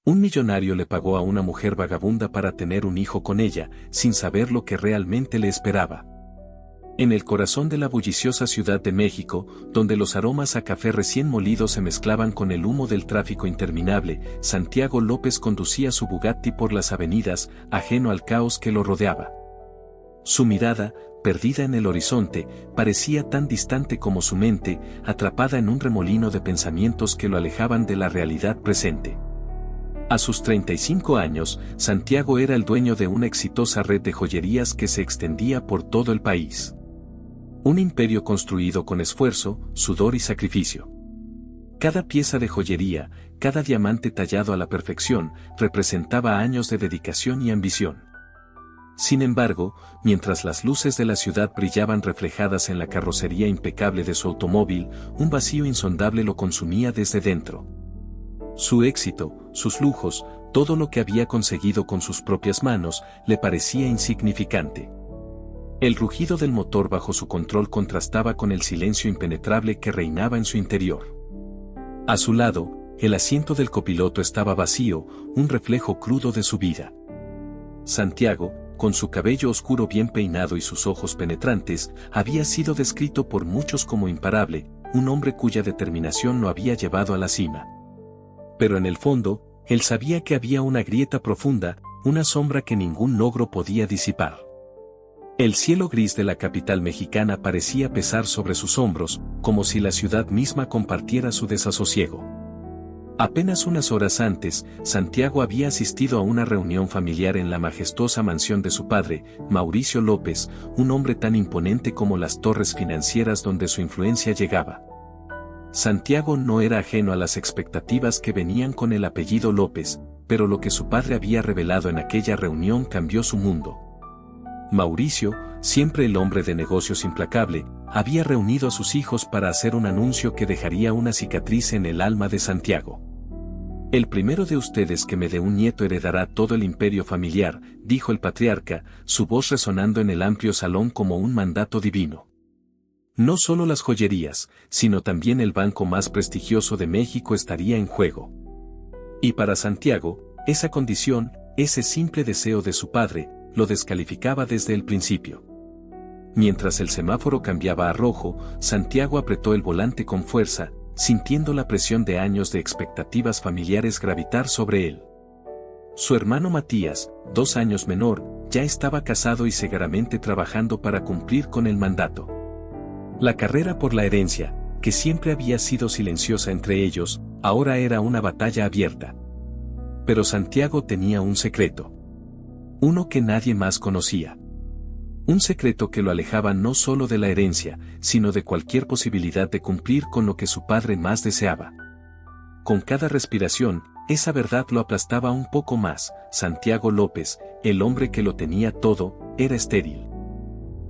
Un millonario le pagó a una mujer vagabunda para tener un hijo con ella, sin saber lo que realmente le esperaba. En el corazón de la bulliciosa Ciudad de México, donde los aromas a café recién molido se mezclaban con el humo del tráfico interminable, Santiago López conducía su Bugatti por las avenidas, ajeno al caos que lo rodeaba. Su mirada, perdida en el horizonte, parecía tan distante como su mente, atrapada en un remolino de pensamientos que lo alejaban de la realidad presente. A sus 35 años, Santiago era el dueño de una exitosa red de joyerías que se extendía por todo el país. Un imperio construido con esfuerzo, sudor y sacrificio. Cada pieza de joyería, cada diamante tallado a la perfección, representaba años de dedicación y ambición. Sin embargo, mientras las luces de la ciudad brillaban reflejadas en la carrocería impecable de su automóvil, un vacío insondable lo consumía desde dentro. Su éxito, sus lujos, todo lo que había conseguido con sus propias manos, le parecía insignificante. El rugido del motor bajo su control contrastaba con el silencio impenetrable que reinaba en su interior. A su lado, el asiento del copiloto estaba vacío, un reflejo crudo de su vida. Santiago, con su cabello oscuro bien peinado y sus ojos penetrantes, había sido descrito por muchos como imparable, un hombre cuya determinación lo había llevado a la cima. Pero en el fondo, él sabía que había una grieta profunda, una sombra que ningún logro podía disipar. El cielo gris de la capital mexicana parecía pesar sobre sus hombros, como si la ciudad misma compartiera su desasosiego. Apenas unas horas antes, Santiago había asistido a una reunión familiar en la majestuosa mansión de su padre, Mauricio López, un hombre tan imponente como las torres financieras donde su influencia llegaba. Santiago no era ajeno a las expectativas que venían con el apellido López, pero lo que su padre había revelado en aquella reunión cambió su mundo. Mauricio, siempre el hombre de negocios implacable, había reunido a sus hijos para hacer un anuncio que dejaría una cicatriz en el alma de Santiago. El primero de ustedes que me dé un nieto heredará todo el imperio familiar, dijo el patriarca, su voz resonando en el amplio salón como un mandato divino. No solo las joyerías, sino también el banco más prestigioso de México estaría en juego. Y para Santiago, esa condición, ese simple deseo de su padre, lo descalificaba desde el principio. Mientras el semáforo cambiaba a rojo, Santiago apretó el volante con fuerza, sintiendo la presión de años de expectativas familiares gravitar sobre él. Su hermano Matías, 2 años menor, ya estaba casado y segaramente trabajando para cumplir con el mandato. La carrera por la herencia, que siempre había sido silenciosa entre ellos, ahora era una batalla abierta. Pero Santiago tenía un secreto. Uno que nadie más conocía. Un secreto que lo alejaba no solo de la herencia, sino de cualquier posibilidad de cumplir con lo que su padre más deseaba. Con cada respiración, esa verdad lo aplastaba un poco más. Santiago López, el hombre que lo tenía todo, era estéril.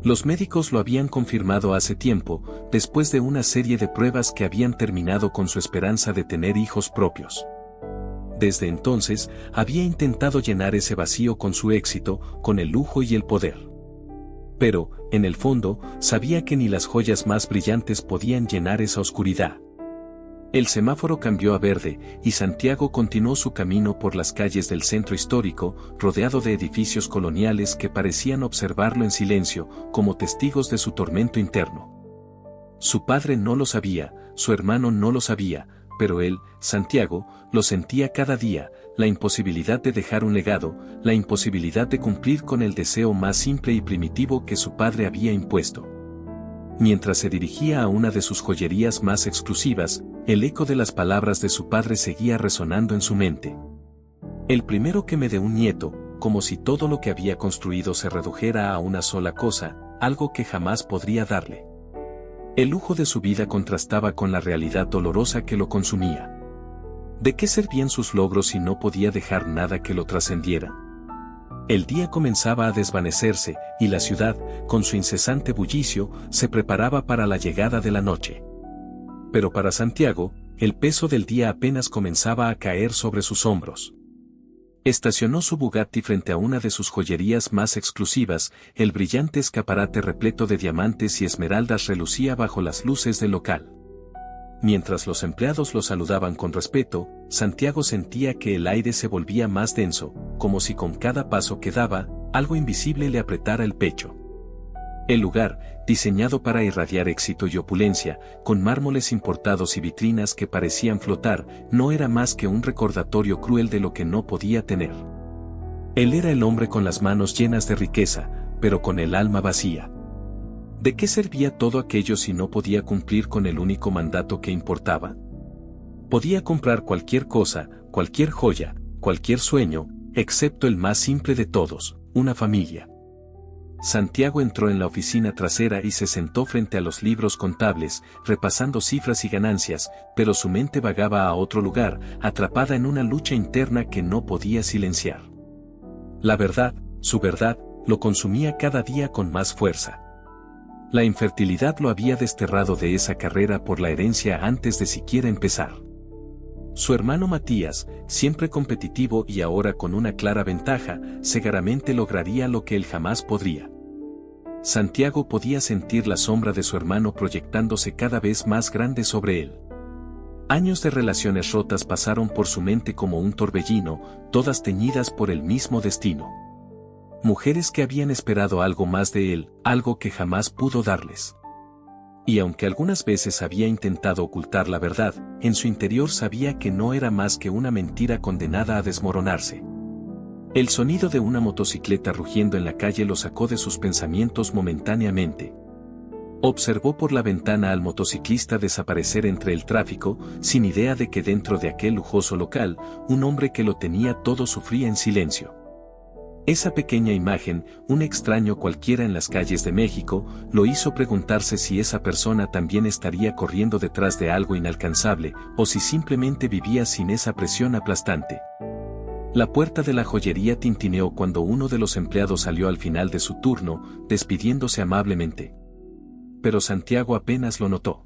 Los médicos lo habían confirmado hace tiempo, después de una serie de pruebas que habían terminado con su esperanza de tener hijos propios. Desde entonces, había intentado llenar ese vacío con su éxito, con el lujo y el poder. Pero, en el fondo, sabía que ni las joyas más brillantes podían llenar esa oscuridad. El semáforo cambió a verde, y Santiago continuó su camino por las calles del centro histórico, rodeado de edificios coloniales que parecían observarlo en silencio, como testigos de su tormento interno. Su padre no lo sabía, su hermano no lo sabía, pero él, Santiago, lo sentía cada día, la imposibilidad de dejar un legado, la imposibilidad de cumplir con el deseo más simple y primitivo que su padre había impuesto. Mientras se dirigía a una de sus joyerías más exclusivas, el eco de las palabras de su padre seguía resonando en su mente. El primero que me dé un nieto, como si todo lo que había construido se redujera a una sola cosa, algo que jamás podría darle. El lujo de su vida contrastaba con la realidad dolorosa que lo consumía. ¿De qué servían sus logros si no podía dejar nada que lo trascendiera? El día comenzaba a desvanecerse, y la ciudad, con su incesante bullicio, se preparaba para la llegada de la noche. Pero para Santiago, el peso del día apenas comenzaba a caer sobre sus hombros. Estacionó su Bugatti frente a una de sus joyerías más exclusivas, el brillante escaparate repleto de diamantes y esmeraldas relucía bajo las luces del local. Mientras los empleados lo saludaban con respeto, Santiago sentía que el aire se volvía más denso, como si con cada paso que daba, algo invisible le apretara el pecho. El lugar, diseñado para irradiar éxito y opulencia, con mármoles importados y vitrinas que parecían flotar, no era más que un recordatorio cruel de lo que no podía tener. Él era el hombre con las manos llenas de riqueza, pero con el alma vacía. ¿De qué servía todo aquello si no podía cumplir con el único mandato que importaba? Podía comprar cualquier cosa, cualquier joya, cualquier sueño, excepto el más simple de todos, una familia. Santiago entró en la oficina trasera y se sentó frente a los libros contables, repasando cifras y ganancias, pero su mente vagaba a otro lugar, atrapada en una lucha interna que no podía silenciar. La verdad, su verdad, lo consumía cada día con más fuerza. La infertilidad lo había desterrado de esa carrera por la herencia antes de siquiera empezar. Su hermano Matías, siempre competitivo y ahora con una clara ventaja, seguramente lograría lo que él jamás podría. Santiago podía sentir la sombra de su hermano proyectándose cada vez más grande sobre él. Años de relaciones rotas pasaron por su mente como un torbellino, todas teñidas por el mismo destino. Mujeres que habían esperado algo más de él, algo que jamás pudo darles. Y aunque algunas veces había intentado ocultar la verdad, en su interior sabía que no era más que una mentira condenada a desmoronarse. El sonido de una motocicleta rugiendo en la calle lo sacó de sus pensamientos momentáneamente. Observó por la ventana al motociclista desaparecer entre el tráfico, sin idea de que dentro de aquel lujoso local, un hombre que lo tenía todo sufría en silencio. Esa pequeña imagen, un extraño cualquiera en las calles de México, lo hizo preguntarse si esa persona también estaría corriendo detrás de algo inalcanzable, o si simplemente vivía sin esa presión aplastante. La puerta de la joyería tintineó cuando uno de los empleados salió al final de su turno, despidiéndose amablemente. Pero Santiago apenas lo notó.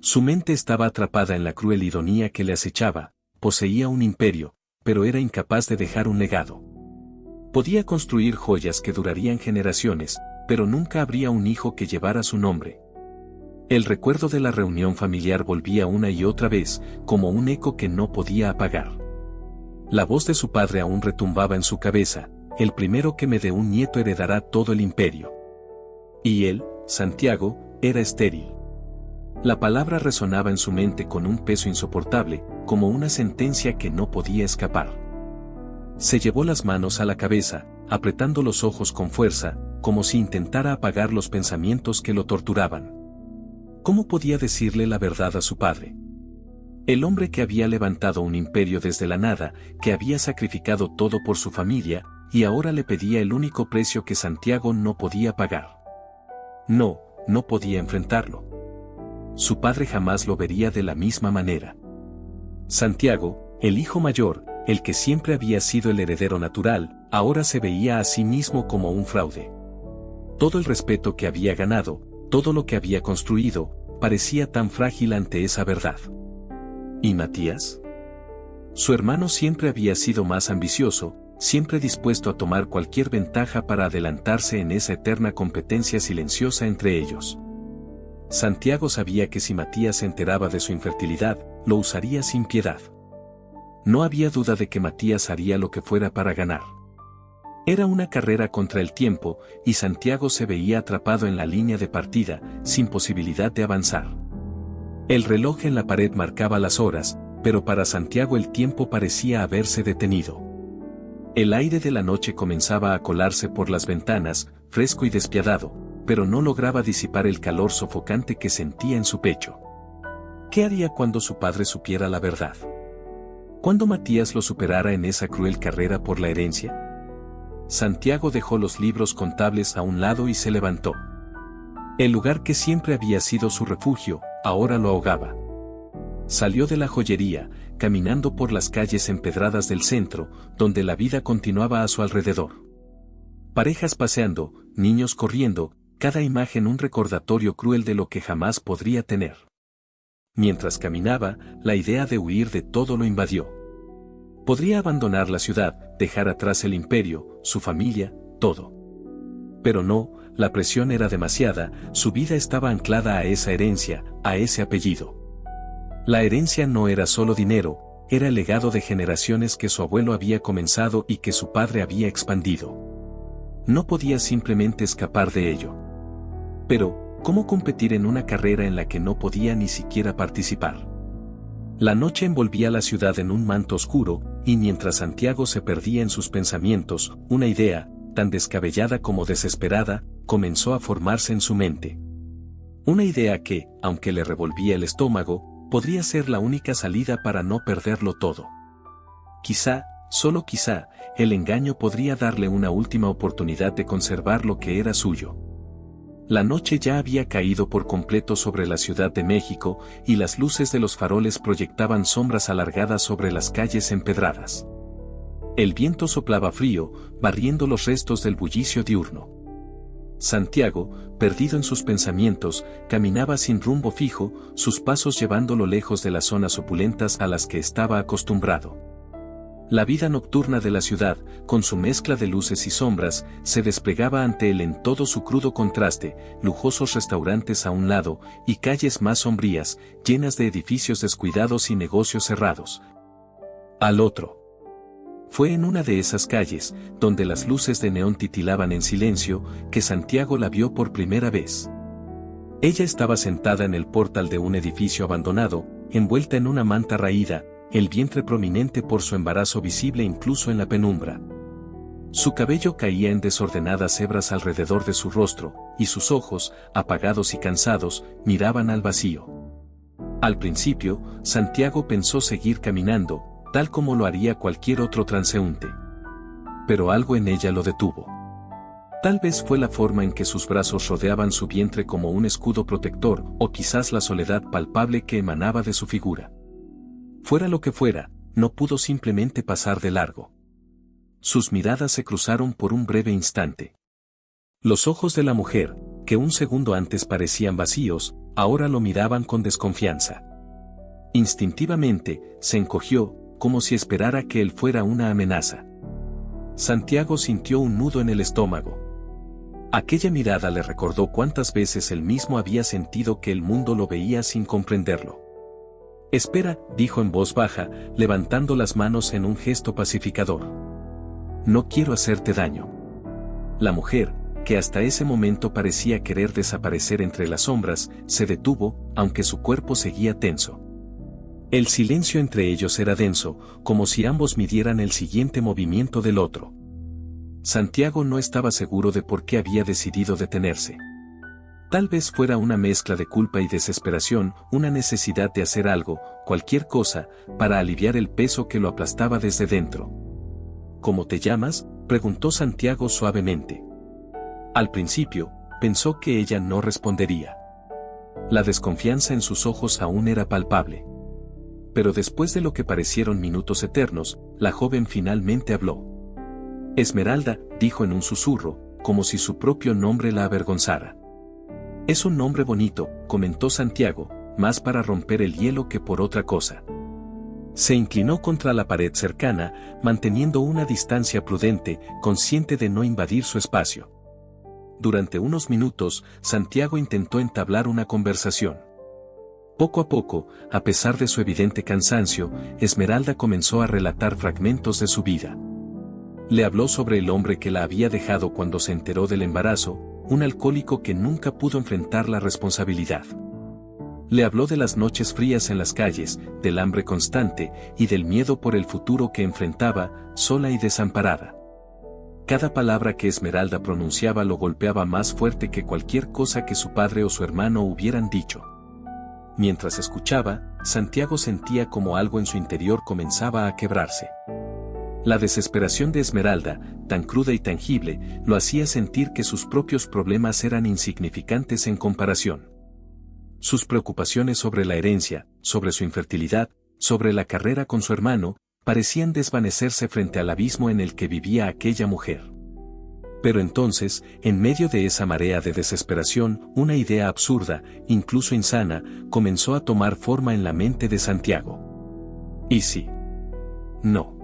Su mente estaba atrapada en la cruel ironía que le acechaba, poseía un imperio, pero era incapaz de dejar un legado. Podía construir joyas que durarían generaciones, pero nunca habría un hijo que llevara su nombre. El recuerdo de la reunión familiar volvía una y otra vez, como un eco que no podía apagar. La voz de su padre aún retumbaba en su cabeza: el primero que me dé un nieto heredará todo el imperio. Y él, Santiago, era estéril. La palabra resonaba en su mente con un peso insoportable, como una sentencia que no podía escapar. Se llevó las manos a la cabeza, apretando los ojos con fuerza, como si intentara apagar los pensamientos que lo torturaban. ¿Cómo podía decirle la verdad a su padre? El hombre que había levantado un imperio desde la nada, que había sacrificado todo por su familia, y ahora le pedía el único precio que Santiago no podía pagar. No podía enfrentarlo. Su padre jamás lo vería de la misma manera. Santiago, el hijo mayor, el que siempre había sido el heredero natural, ahora se veía a sí mismo como un fraude. Todo el respeto que había ganado, todo lo que había construido, parecía tan frágil ante esa verdad. ¿Y Matías? Su hermano siempre había sido más ambicioso, siempre dispuesto a tomar cualquier ventaja para adelantarse en esa eterna competencia silenciosa entre ellos. Santiago sabía que si Matías se enteraba de su infertilidad, lo usaría sin piedad. No había duda de que Matías haría lo que fuera para ganar. Era una carrera contra el tiempo, y Santiago se veía atrapado en la línea de partida, sin posibilidad de avanzar. El reloj en la pared marcaba las horas, pero para Santiago el tiempo parecía haberse detenido. El aire de la noche comenzaba a colarse por las ventanas, fresco y despiadado, pero no lograba disipar el calor sofocante que sentía en su pecho. ¿Qué haría cuando su padre supiera la verdad? ¿Cuándo Matías lo superara en esa cruel carrera por la herencia? Santiago dejó los libros contables a un lado y se levantó. El lugar que siempre había sido su refugio, ahora lo ahogaba. Salió de la joyería, caminando por las calles empedradas del centro, donde la vida continuaba a su alrededor. Parejas paseando, niños corriendo, cada imagen un recordatorio cruel de lo que jamás podría tener. Mientras caminaba, la idea de huir de todo lo invadió. Podría abandonar la ciudad, dejar atrás el imperio, su familia, todo. Pero no, la presión era demasiada, su vida estaba anclada a esa herencia, a ese apellido. La herencia no era solo dinero, era el legado de generaciones que su abuelo había comenzado y que su padre había expandido. No podía simplemente escapar de ello. Pero, ¿cómo competir en una carrera en la que no podía ni siquiera participar? La noche envolvía la ciudad en un manto oscuro, y mientras Santiago se perdía en sus pensamientos, una idea, tan descabellada como desesperada, comenzó a formarse en su mente. Una idea que, aunque le revolvía el estómago, podría ser la única salida para no perderlo todo. Quizá, solo quizá, el engaño podría darle una última oportunidad de conservar lo que era suyo. La noche ya había caído por completo sobre la Ciudad de México, y las luces de los faroles proyectaban sombras alargadas sobre las calles empedradas. El viento soplaba frío, barriendo los restos del bullicio diurno. Santiago, perdido en sus pensamientos, caminaba sin rumbo fijo, sus pasos llevándolo lejos de las zonas opulentas a las que estaba acostumbrado. La vida nocturna de la ciudad, con su mezcla de luces y sombras, se desplegaba ante él en todo su crudo contraste, lujosos restaurantes a un lado, y calles más sombrías, llenas de edificios descuidados y negocios cerrados. Al otro. Fue en una de esas calles, donde las luces de neón titilaban en silencio, que Santiago la vio por primera vez. Ella estaba sentada en el portal de un edificio abandonado, envuelta en una manta raída, el vientre prominente por su embarazo visible incluso en la penumbra. Su cabello caía en desordenadas hebras alrededor de su rostro, y sus ojos, apagados y cansados, miraban al vacío. Al principio, Santiago pensó seguir caminando, tal como lo haría cualquier otro transeúnte. Pero algo en ella lo detuvo. Tal vez fue la forma en que sus brazos rodeaban su vientre como un escudo protector, o quizás la soledad palpable que emanaba de su figura. Fuera lo que fuera, no pudo simplemente pasar de largo. Sus miradas se cruzaron por un breve instante. Los ojos de la mujer, que un segundo antes parecían vacíos, ahora lo miraban con desconfianza. Instintivamente, se encogió, como si esperara que él fuera una amenaza. Santiago sintió un nudo en el estómago. Aquella mirada le recordó cuántas veces él mismo había sentido que el mundo lo veía sin comprenderlo. «Espera», dijo en voz baja, levantando las manos en un gesto pacificador. «No quiero hacerte daño». La mujer, que hasta ese momento parecía querer desaparecer entre las sombras, se detuvo, aunque su cuerpo seguía tenso. El silencio entre ellos era denso, como si ambos midieran el siguiente movimiento del otro. Santiago no estaba seguro de por qué había decidido detenerse. Tal vez fuera una mezcla de culpa y desesperación, una necesidad de hacer algo, cualquier cosa, para aliviar el peso que lo aplastaba desde dentro. «¿Cómo te llamas?», preguntó Santiago suavemente. Al principio, pensó que ella no respondería. La desconfianza en sus ojos aún era palpable. Pero después de lo que parecieron minutos eternos, la joven finalmente habló. «Esmeralda», dijo en un susurro, como si su propio nombre la avergonzara. «Es un nombre bonito», comentó Santiago, más para romper el hielo que por otra cosa. Se inclinó contra la pared cercana, manteniendo una distancia prudente, consciente de no invadir su espacio. Durante unos minutos, Santiago intentó entablar una conversación. Poco a poco, a pesar de su evidente cansancio, Esmeralda comenzó a relatar fragmentos de su vida. Le habló sobre el hombre que la había dejado cuando se enteró del embarazo, un alcohólico que nunca pudo enfrentar la responsabilidad. Le habló de las noches frías en las calles, del hambre constante, y del miedo por el futuro que enfrentaba, sola y desamparada. Cada palabra que Esmeralda pronunciaba lo golpeaba más fuerte que cualquier cosa que su padre o su hermano hubieran dicho. Mientras escuchaba, Santiago sentía como algo en su interior comenzaba a quebrarse. La desesperación de Esmeralda, tan cruda y tangible, lo hacía sentir que sus propios problemas eran insignificantes en comparación. Sus preocupaciones sobre la herencia, sobre su infertilidad, sobre la carrera con su hermano, parecían desvanecerse frente al abismo en el que vivía aquella mujer. Pero entonces, en medio de esa marea de desesperación, una idea absurda, incluso insana, comenzó a tomar forma en la mente de Santiago. ¿Y si? No.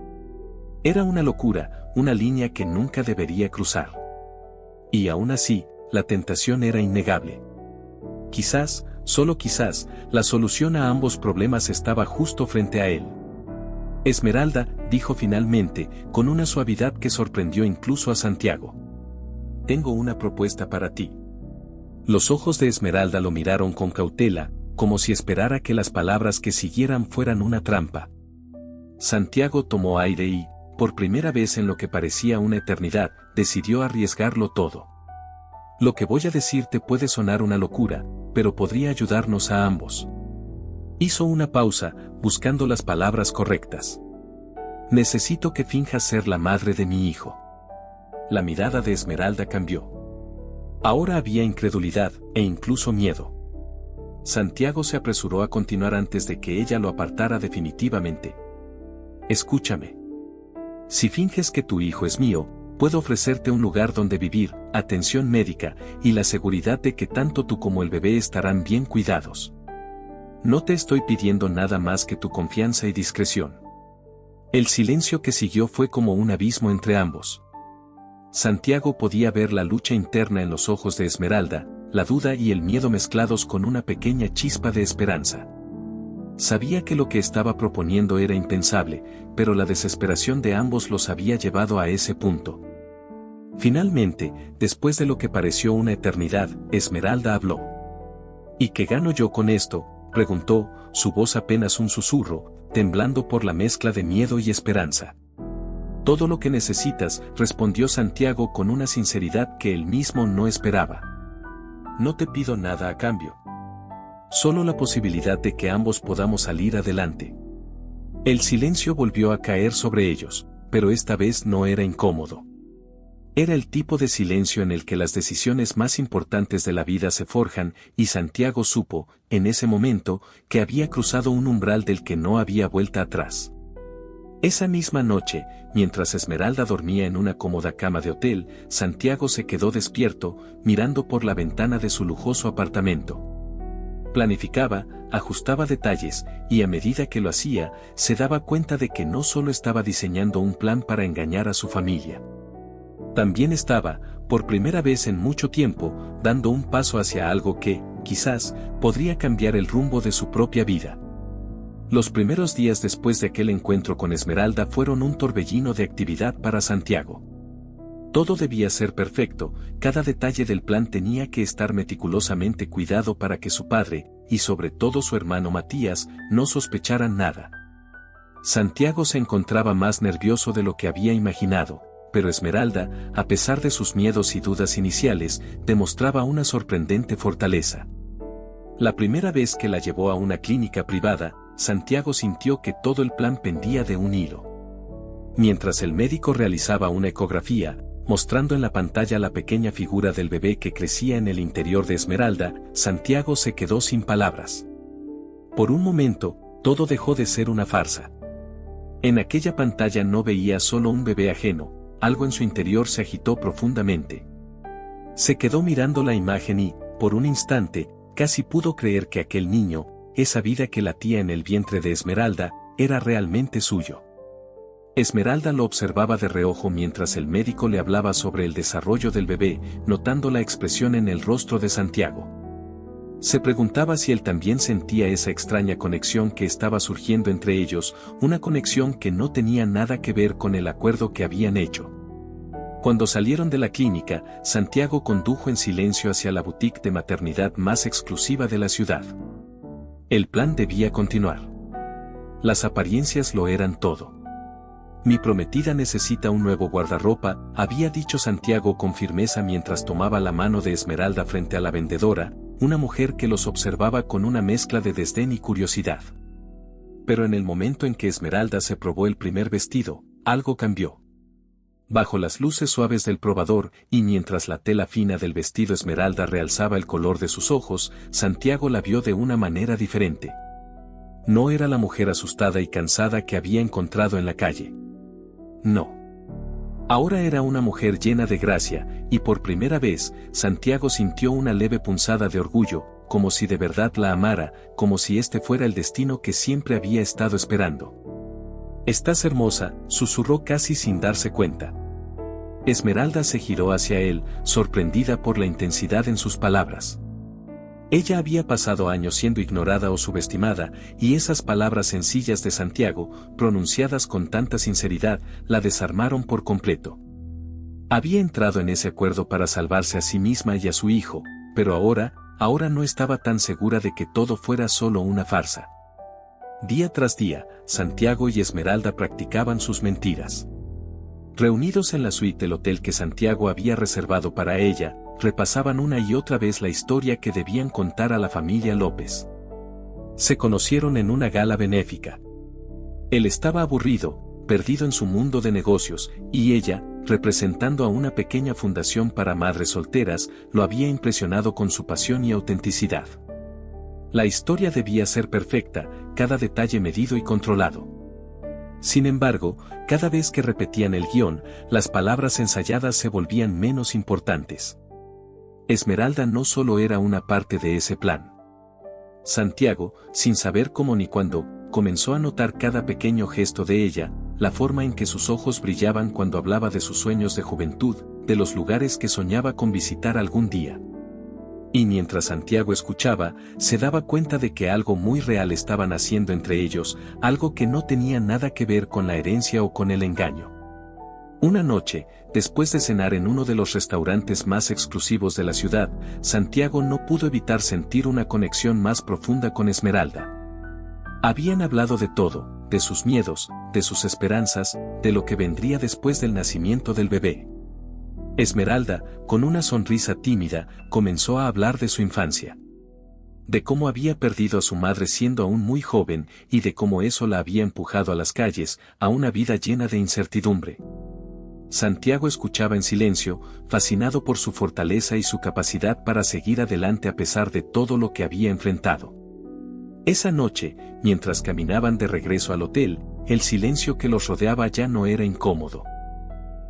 Era una locura, una línea que nunca debería cruzar. Y aún así, la tentación era innegable. Quizás, solo quizás, la solución a ambos problemas estaba justo frente a él. Esmeralda, dijo finalmente, con una suavidad que sorprendió incluso a Santiago. Tengo una propuesta para ti. Los ojos de Esmeralda lo miraron con cautela, como si esperara que las palabras que siguieran fueran una trampa. Santiago tomó aire y, por primera vez en lo que parecía una eternidad, decidió arriesgarlo todo. Lo que voy a decirte puede sonar una locura, pero podría ayudarnos a ambos. Hizo una pausa, buscando las palabras correctas. Necesito que finjas ser la madre de mi hijo. La mirada de Esmeralda cambió. Ahora había incredulidad, e incluso miedo. Santiago se apresuró a continuar antes de que ella lo apartara definitivamente. Escúchame. Si finges que tu hijo es mío, puedo ofrecerte un lugar donde vivir, atención médica, y la seguridad de que tanto tú como el bebé estarán bien cuidados. No te estoy pidiendo nada más que tu confianza y discreción. El silencio que siguió fue como un abismo entre ambos. Santiago podía ver la lucha interna en los ojos de Esmeralda, la duda y el miedo mezclados con una pequeña chispa de esperanza. Sabía que lo que estaba proponiendo era impensable, pero la desesperación de ambos los había llevado a ese punto. Finalmente, después de lo que pareció una eternidad, Esmeralda habló. ¿Y qué gano yo con esto?, preguntó, su voz apenas un susurro, temblando por la mezcla de miedo y esperanza. Todo lo que necesitas, respondió Santiago con una sinceridad que él mismo no esperaba. No te pido nada a cambio. Solo la posibilidad de que ambos podamos salir adelante. El silencio volvió a caer sobre ellos, pero esta vez no era incómodo. Era el tipo de silencio en el que las decisiones más importantes de la vida se forjan, y Santiago supo, en ese momento, que había cruzado un umbral del que no había vuelta atrás. Esa misma noche, mientras Esmeralda dormía en una cómoda cama de hotel, Santiago se quedó despierto, mirando por la ventana de su lujoso apartamento. Planificaba, ajustaba detalles, y a medida que lo hacía, se daba cuenta de que no solo estaba diseñando un plan para engañar a su familia. También estaba, por primera vez en mucho tiempo, dando un paso hacia algo que, quizás, podría cambiar el rumbo de su propia vida. Los primeros días después de aquel encuentro con Esmeralda fueron un torbellino de actividad para Santiago. Todo debía ser perfecto, cada detalle del plan tenía que estar meticulosamente cuidado para que su padre, y sobre todo su hermano Matías, no sospecharan nada. Santiago se encontraba más nervioso de lo que había imaginado, pero Esmeralda, a pesar de sus miedos y dudas iniciales, demostraba una sorprendente fortaleza. La primera vez que la llevó a una clínica privada, Santiago sintió que todo el plan pendía de un hilo. Mientras el médico realizaba una ecografía, mostrando en la pantalla la pequeña figura del bebé que crecía en el interior de Esmeralda, Santiago se quedó sin palabras. Por un momento, todo dejó de ser una farsa. En aquella pantalla no veía solo un bebé ajeno, algo en su interior se agitó profundamente. Se quedó mirando la imagen y, por un instante, casi pudo creer que aquel niño, esa vida que latía en el vientre de Esmeralda, era realmente suyo. Esmeralda lo observaba de reojo mientras el médico le hablaba sobre el desarrollo del bebé, notando la expresión en el rostro de Santiago. Se preguntaba si él también sentía esa extraña conexión que estaba surgiendo entre ellos, una conexión que no tenía nada que ver con el acuerdo que habían hecho. Cuando salieron de la clínica, Santiago condujo en silencio hacia la boutique de maternidad más exclusiva de la ciudad. El plan debía continuar. Las apariencias lo eran todo. Mi prometida necesita un nuevo guardarropa, había dicho Santiago con firmeza mientras tomaba la mano de Esmeralda frente a la vendedora, una mujer que los observaba con una mezcla de desdén y curiosidad. Pero en el momento en que Esmeralda se probó el primer vestido, algo cambió. Bajo las luces suaves del probador, y mientras la tela fina del vestido Esmeralda realzaba el color de sus ojos, Santiago la vio de una manera diferente. No era la mujer asustada y cansada que había encontrado en la calle. No. Ahora era una mujer llena de gracia, y por primera vez, Santiago sintió una leve punzada de orgullo, como si de verdad la amara, como si este fuera el destino que siempre había estado esperando. «Estás hermosa», susurró casi sin darse cuenta. Esmeralda se giró hacia él, sorprendida por la intensidad en sus palabras. Ella había pasado años siendo ignorada o subestimada, y esas palabras sencillas de Santiago, pronunciadas con tanta sinceridad, la desarmaron por completo. Había entrado en ese acuerdo para salvarse a sí misma y a su hijo, pero ahora no estaba tan segura de que todo fuera solo una farsa. Día tras día, Santiago y Esmeralda practicaban sus mentiras. Reunidos en la suite del hotel que Santiago había reservado para ella, repasaban una y otra vez la historia que debían contar a la familia López. Se conocieron en una gala benéfica. Él estaba aburrido, perdido en su mundo de negocios, y ella, representando a una pequeña fundación para madres solteras, lo había impresionado con su pasión y autenticidad. La historia debía ser perfecta, cada detalle medido y controlado. Sin embargo, cada vez que repetían el guión, las palabras ensayadas se volvían menos importantes. Esmeralda no solo era una parte de ese plan. Santiago, sin saber cómo ni cuándo, comenzó a notar cada pequeño gesto de ella, la forma en que sus ojos brillaban cuando hablaba de sus sueños de juventud, de los lugares que soñaba con visitar algún día. Y mientras Santiago escuchaba, se daba cuenta de que algo muy real estaban haciendo entre ellos, algo que no tenía nada que ver con la herencia o con el engaño. Una noche, después de cenar en uno de los restaurantes más exclusivos de la ciudad, Santiago no pudo evitar sentir una conexión más profunda con Esmeralda. Habían hablado de todo, de sus miedos, de sus esperanzas, de lo que vendría después del nacimiento del bebé. Esmeralda, con una sonrisa tímida, comenzó a hablar de su infancia. De cómo había perdido a su madre siendo aún muy joven y de cómo eso la había empujado a las calles, a una vida llena de incertidumbre. Santiago escuchaba en silencio, fascinado por su fortaleza y su capacidad para seguir adelante a pesar de todo lo que había enfrentado. Esa noche, mientras caminaban de regreso al hotel, el silencio que los rodeaba ya no era incómodo.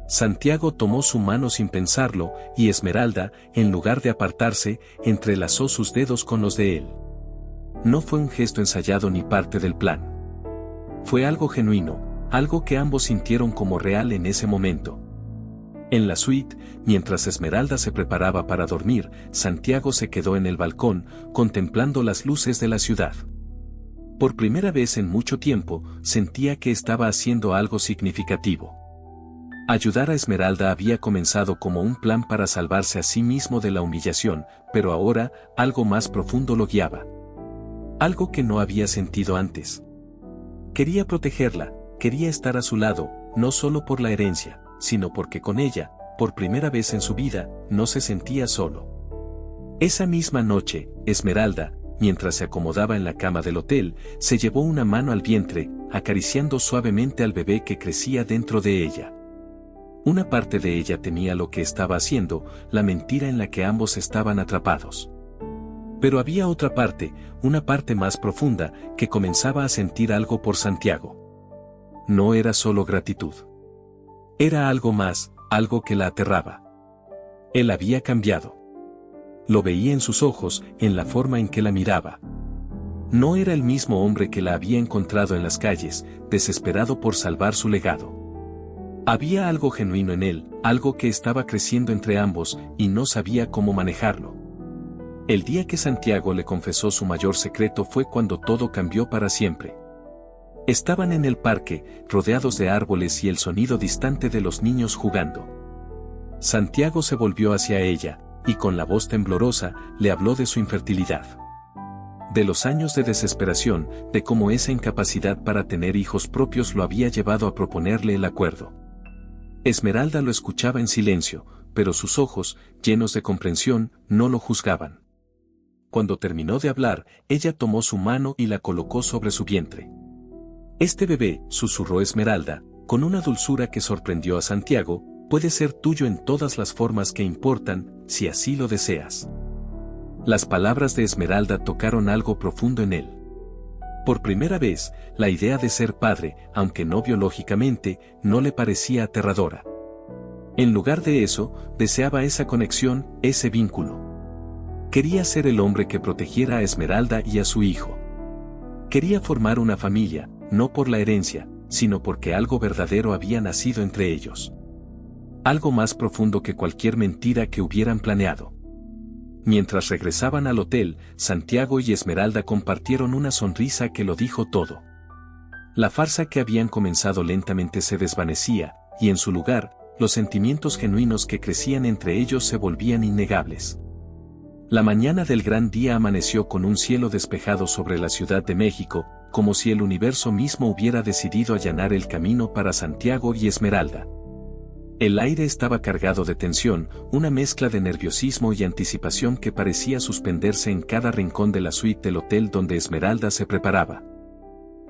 Santiago tomó su mano sin pensarlo, y Esmeralda, en lugar de apartarse, entrelazó sus dedos con los de él. No fue un gesto ensayado ni parte del plan. Fue algo genuino, algo que ambos sintieron como real en ese momento. En la suite, mientras Esmeralda se preparaba para dormir, Santiago se quedó en el balcón, contemplando las luces de la ciudad. Por primera vez en mucho tiempo, sentía que estaba haciendo algo significativo. Ayudar a Esmeralda había comenzado como un plan para salvarse a sí mismo de la humillación, pero ahora, algo más profundo lo guiaba. Algo que no había sentido antes. Quería protegerla, quería estar a su lado, no solo por la herencia, sino porque con ella, por primera vez en su vida, no se sentía solo. Esa misma noche, Esmeralda, mientras se acomodaba en la cama del hotel, se llevó una mano al vientre, acariciando suavemente al bebé que crecía dentro de ella. Una parte de ella temía lo que estaba haciendo, la mentira en la que ambos estaban atrapados. Pero había otra parte, una parte más profunda, que comenzaba a sentir algo por Santiago. No era solo gratitud. Era algo más, algo que la aterraba. Él había cambiado. Lo veía en sus ojos, en la forma en que la miraba. No era el mismo hombre que la había encontrado en las calles, desesperado por salvar su legado. Había algo genuino en él, algo que estaba creciendo entre ambos, y no sabía cómo manejarlo. El día que Santiago le confesó su mayor secreto fue cuando todo cambió para siempre. Estaban en el parque, rodeados de árboles y el sonido distante de los niños jugando. Santiago se volvió hacia ella, y con la voz temblorosa, le habló de su infertilidad. De los años de desesperación, de cómo esa incapacidad para tener hijos propios lo había llevado a proponerle el acuerdo. Esmeralda lo escuchaba en silencio, pero sus ojos, llenos de comprensión, no lo juzgaban. Cuando terminó de hablar, ella tomó su mano y la colocó sobre su vientre. «Este bebé», susurró Esmeralda, con una dulzura que sorprendió a Santiago, «puede ser tuyo en todas las formas que importan, si así lo deseas». Las palabras de Esmeralda tocaron algo profundo en él. Por primera vez, la idea de ser padre, aunque no biológicamente, no le parecía aterradora. En lugar de eso, deseaba esa conexión, ese vínculo. Quería ser el hombre que protegiera a Esmeralda y a su hijo. Quería formar una familia, no por la herencia, sino porque algo verdadero había nacido entre ellos. Algo más profundo que cualquier mentira que hubieran planeado. Mientras regresaban al hotel, Santiago y Esmeralda compartieron una sonrisa que lo dijo todo. La farsa que habían comenzado lentamente se desvanecía, y en su lugar, los sentimientos genuinos que crecían entre ellos se volvían innegables. La mañana del gran día amaneció con un cielo despejado sobre la Ciudad de México, como si el universo mismo hubiera decidido allanar el camino para Santiago y Esmeralda. El aire estaba cargado de tensión, una mezcla de nerviosismo y anticipación que parecía suspenderse en cada rincón de la suite del hotel donde Esmeralda se preparaba.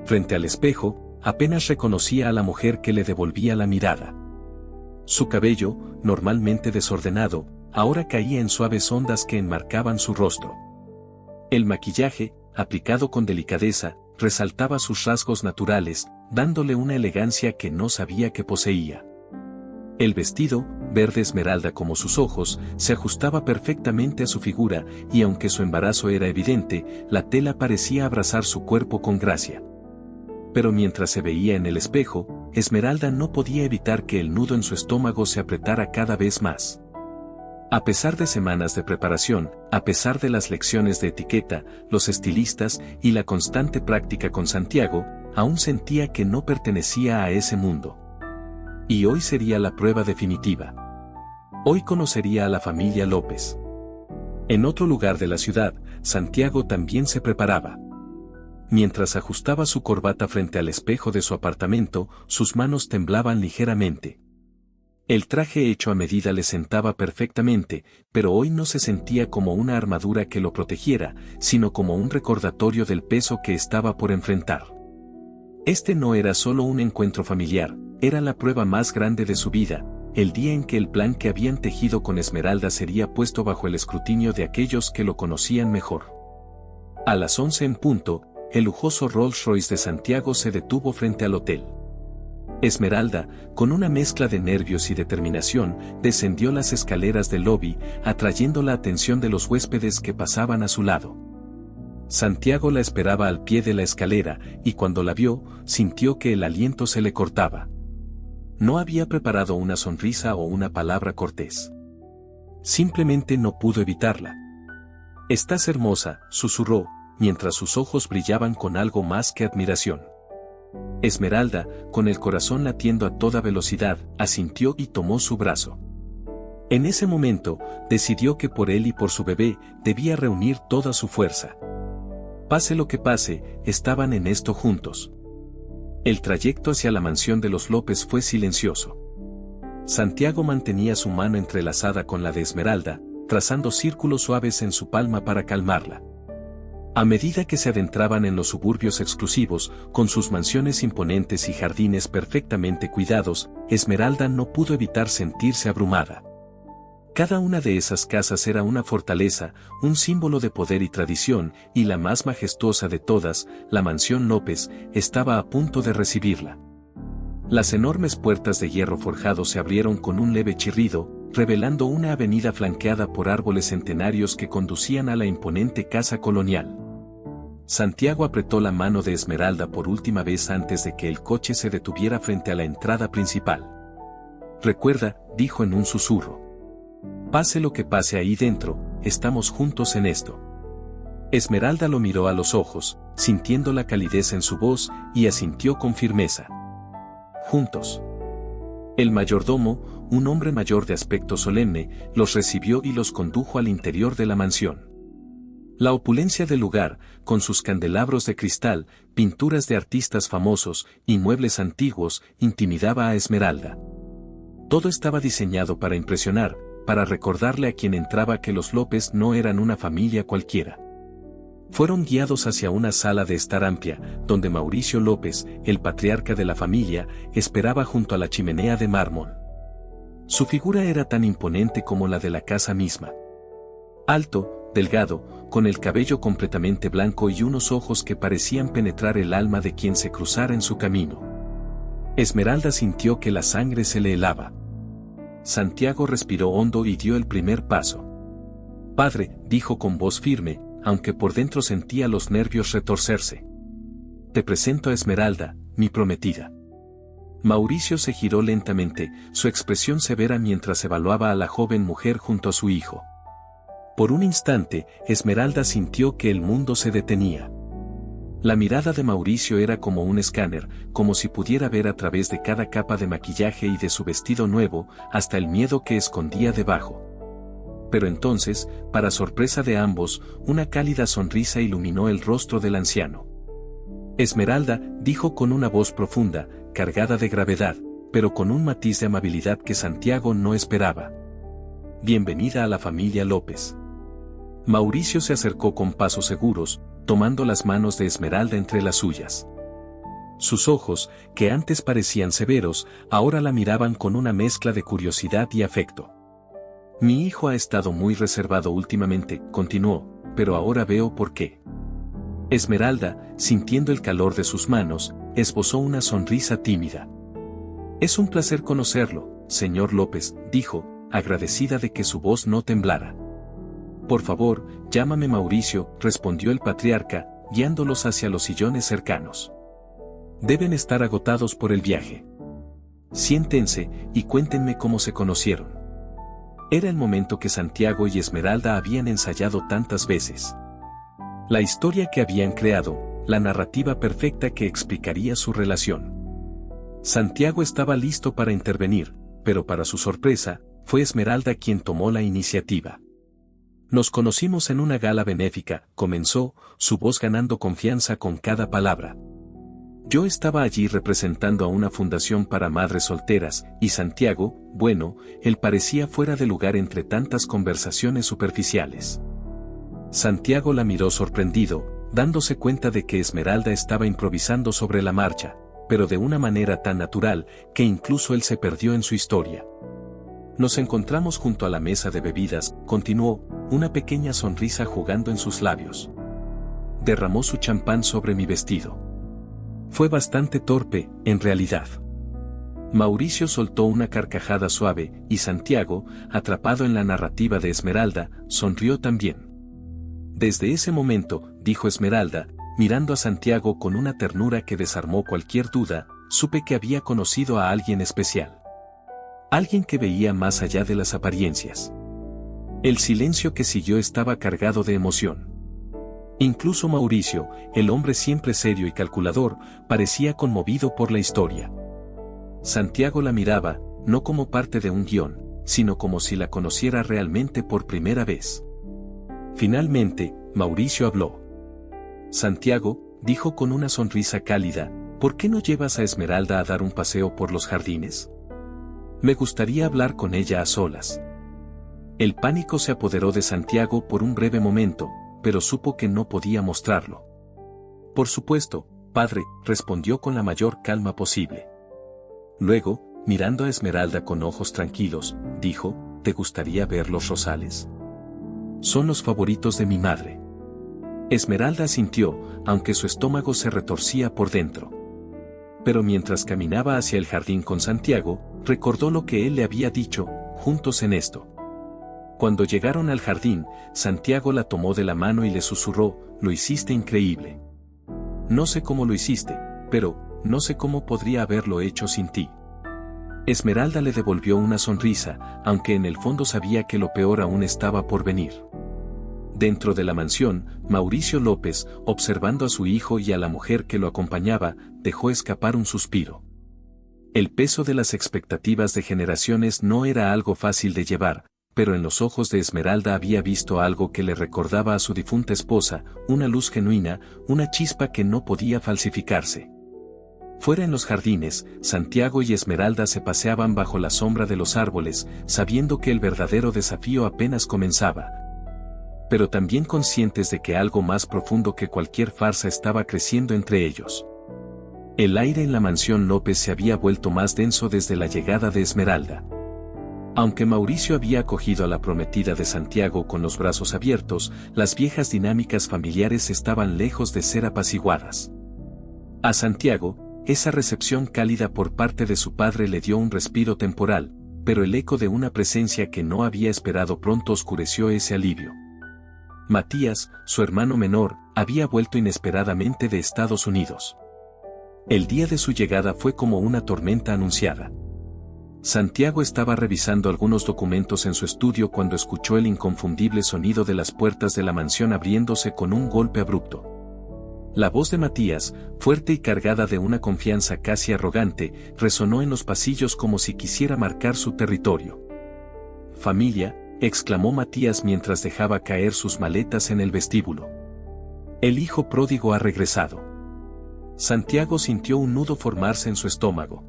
Frente al espejo, apenas reconocía a la mujer que le devolvía la mirada. Su cabello, normalmente desordenado, ahora caía en suaves ondas que enmarcaban su rostro. El maquillaje, aplicado con delicadeza, resaltaba sus rasgos naturales, dándole una elegancia que no sabía que poseía. El vestido, verde esmeralda como sus ojos, se ajustaba perfectamente a su figura, y aunque su embarazo era evidente, la tela parecía abrazar su cuerpo con gracia. Pero mientras se veía en el espejo, Esmeralda no podía evitar que el nudo en su estómago se apretara cada vez más. A pesar de semanas de preparación, a pesar de las lecciones de etiqueta, los estilistas y la constante práctica con Santiago, aún sentía que no pertenecía a ese mundo. Y hoy sería la prueba definitiva. Hoy conocería a la familia López. En otro lugar de la ciudad, Santiago también se preparaba. Mientras ajustaba su corbata frente al espejo de su apartamento, sus manos temblaban ligeramente. El traje hecho a medida le sentaba perfectamente, pero hoy no se sentía como una armadura que lo protegiera, sino como un recordatorio del peso que estaba por enfrentar. Este no era solo un encuentro familiar, era la prueba más grande de su vida, el día en que el plan que habían tejido con Esmeralda sería puesto bajo el escrutinio de aquellos que lo conocían mejor. A las 11 en punto, el lujoso Rolls Royce de Santiago se detuvo frente al hotel. Esmeralda, con una mezcla de nervios y determinación, descendió las escaleras del lobby, atrayendo la atención de los huéspedes que pasaban a su lado. Santiago la esperaba al pie de la escalera, y cuando la vio, sintió que el aliento se le cortaba. No había preparado una sonrisa o una palabra cortés. Simplemente no pudo evitarla. «Estás hermosa», susurró, mientras sus ojos brillaban con algo más que admiración. Esmeralda, con el corazón latiendo a toda velocidad, asintió y tomó su brazo. En ese momento, decidió que por él y por su bebé, debía reunir toda su fuerza. Pase lo que pase, estaban en esto juntos. El trayecto hacia la mansión de los López fue silencioso. Santiago mantenía su mano entrelazada con la de Esmeralda, trazando círculos suaves en su palma para calmarla. A medida que se adentraban en los suburbios exclusivos, con sus mansiones imponentes y jardines perfectamente cuidados, Esmeralda no pudo evitar sentirse abrumada. Cada una de esas casas era una fortaleza, un símbolo de poder y tradición, y la más majestuosa de todas, la mansión López, estaba a punto de recibirla. Las enormes puertas de hierro forjado se abrieron con un leve chirrido, revelando una avenida flanqueada por árboles centenarios que conducían a la imponente casa colonial. Santiago apretó la mano de Esmeralda por última vez antes de que el coche se detuviera frente a la entrada principal. «Recuerda», dijo en un susurro. «Pase lo que pase ahí dentro, estamos juntos en esto». Esmeralda lo miró a los ojos, sintiendo la calidez en su voz, y asintió con firmeza. «Juntos». El mayordomo, un hombre mayor de aspecto solemne, los recibió y los condujo al interior de la mansión. La opulencia del lugar, con sus candelabros de cristal, pinturas de artistas famosos y muebles antiguos, intimidaba a Esmeralda. Todo estaba diseñado para impresionar, para recordarle a quien entraba que los López no eran una familia cualquiera. Fueron guiados hacia una sala de estar amplia, donde Mauricio López, el patriarca de la familia, esperaba junto a la chimenea de mármol. Su figura era tan imponente como la de la casa misma. Alto, delgado, con el cabello completamente blanco y unos ojos que parecían penetrar el alma de quien se cruzara en su camino. Esmeralda sintió que la sangre se le helaba. Santiago respiró hondo y dio el primer paso. «Padre», dijo con voz firme, aunque por dentro sentía los nervios retorcerse. «Te presento a Esmeralda, mi prometida». Mauricio se giró lentamente, su expresión severa mientras evaluaba a la joven mujer junto a su hijo. Por un instante, Esmeralda sintió que el mundo se detenía. La mirada de Mauricio era como un escáner, como si pudiera ver a través de cada capa de maquillaje y de su vestido nuevo, hasta el miedo que escondía debajo. Pero entonces, para sorpresa de ambos, una cálida sonrisa iluminó el rostro del anciano. Esmeralda, dijo con una voz profunda, cargada de gravedad, pero con un matiz de amabilidad que Santiago no esperaba. Bienvenida a la familia López. Mauricio se acercó con pasos seguros, tomando las manos de Esmeralda entre las suyas. Sus ojos, que antes parecían severos, ahora la miraban con una mezcla de curiosidad y afecto. Mi hijo ha estado muy reservado últimamente, continuó, pero ahora veo por qué. Esmeralda, sintiendo el calor de sus manos, esbozó una sonrisa tímida. Es un placer conocerlo, señor López, dijo, agradecida de que su voz no temblara. Por favor, llámame Mauricio, respondió el patriarca, guiándolos hacia los sillones cercanos. Deben estar agotados por el viaje. Siéntense y cuéntenme cómo se conocieron. Era el momento que Santiago y Esmeralda habían ensayado tantas veces. La historia que habían creado, la narrativa perfecta que explicaría su relación. Santiago estaba listo para intervenir, pero para su sorpresa, fue Esmeralda quien tomó la iniciativa. Nos conocimos en una gala benéfica, comenzó, su voz ganando confianza con cada palabra. Yo estaba allí representando a una fundación para madres solteras, y Santiago, bueno, él parecía fuera de lugar entre tantas conversaciones superficiales. Santiago la miró sorprendido, dándose cuenta de que Esmeralda estaba improvisando sobre la marcha, pero de una manera tan natural, que incluso él se perdió en su historia. Nos encontramos junto a la mesa de bebidas, continuó, una pequeña sonrisa jugando en sus labios. Derramó su champán sobre mi vestido. Fue bastante torpe, en realidad. Mauricio soltó una carcajada suave, y Santiago, atrapado en la narrativa de Esmeralda, sonrió también. Desde ese momento, dijo Esmeralda, mirando a Santiago con una ternura que desarmó cualquier duda, supe que había conocido a alguien especial. Alguien que veía más allá de las apariencias. El silencio que siguió estaba cargado de emoción. Incluso Mauricio, el hombre siempre serio y calculador, parecía conmovido por la historia. Santiago la miraba, no como parte de un guión, sino como si la conociera realmente por primera vez. Finalmente, Mauricio habló. Santiago, dijo con una sonrisa cálida, ¿por qué no llevas a Esmeralda a dar un paseo por los jardines? Me gustaría hablar con ella a solas. El pánico se apoderó de Santiago por un breve momento, pero supo que no podía mostrarlo. Por supuesto, padre, respondió con la mayor calma posible. Luego, mirando a Esmeralda con ojos tranquilos, dijo, ¿te gustaría ver los rosales? Son los favoritos de mi madre. Esmeralda asintió, aunque su estómago se retorcía por dentro. Pero mientras caminaba hacia el jardín con Santiago, recordó lo que él le había dicho, juntos en esto. Cuando llegaron al jardín, Santiago la tomó de la mano y le susurró, lo hiciste increíble. No sé cómo lo hiciste, pero, no sé cómo podría haberlo hecho sin ti. Esmeralda le devolvió una sonrisa, aunque en el fondo sabía que lo peor aún estaba por venir. Dentro de la mansión, Mauricio López, observando a su hijo y a la mujer que lo acompañaba, dejó escapar un suspiro. El peso de las expectativas de generaciones no era algo fácil de llevar, pero en los ojos de Esmeralda había visto algo que le recordaba a su difunta esposa, una luz genuina, una chispa que no podía falsificarse. Fuera en los jardines, Santiago y Esmeralda se paseaban bajo la sombra de los árboles, sabiendo que el verdadero desafío apenas comenzaba, pero también conscientes de que algo más profundo que cualquier farsa estaba creciendo entre ellos. El aire en la mansión López se había vuelto más denso desde la llegada de Esmeralda. Aunque Mauricio había acogido a la prometida de Santiago con los brazos abiertos, las viejas dinámicas familiares estaban lejos de ser apaciguadas. A Santiago, esa recepción cálida por parte de su padre le dio un respiro temporal, pero el eco de una presencia que no había esperado pronto oscureció ese alivio. Matías, su hermano menor, había vuelto inesperadamente de Estados Unidos. El día de su llegada fue como una tormenta anunciada. Santiago estaba revisando algunos documentos en su estudio cuando escuchó el inconfundible sonido de las puertas de la mansión abriéndose con un golpe abrupto. La voz de Matías, fuerte y cargada de una confianza casi arrogante, resonó en los pasillos como si quisiera marcar su territorio. «Familia», exclamó Matías mientras dejaba caer sus maletas en el vestíbulo. «El hijo pródigo ha regresado». Santiago sintió un nudo formarse en su estómago.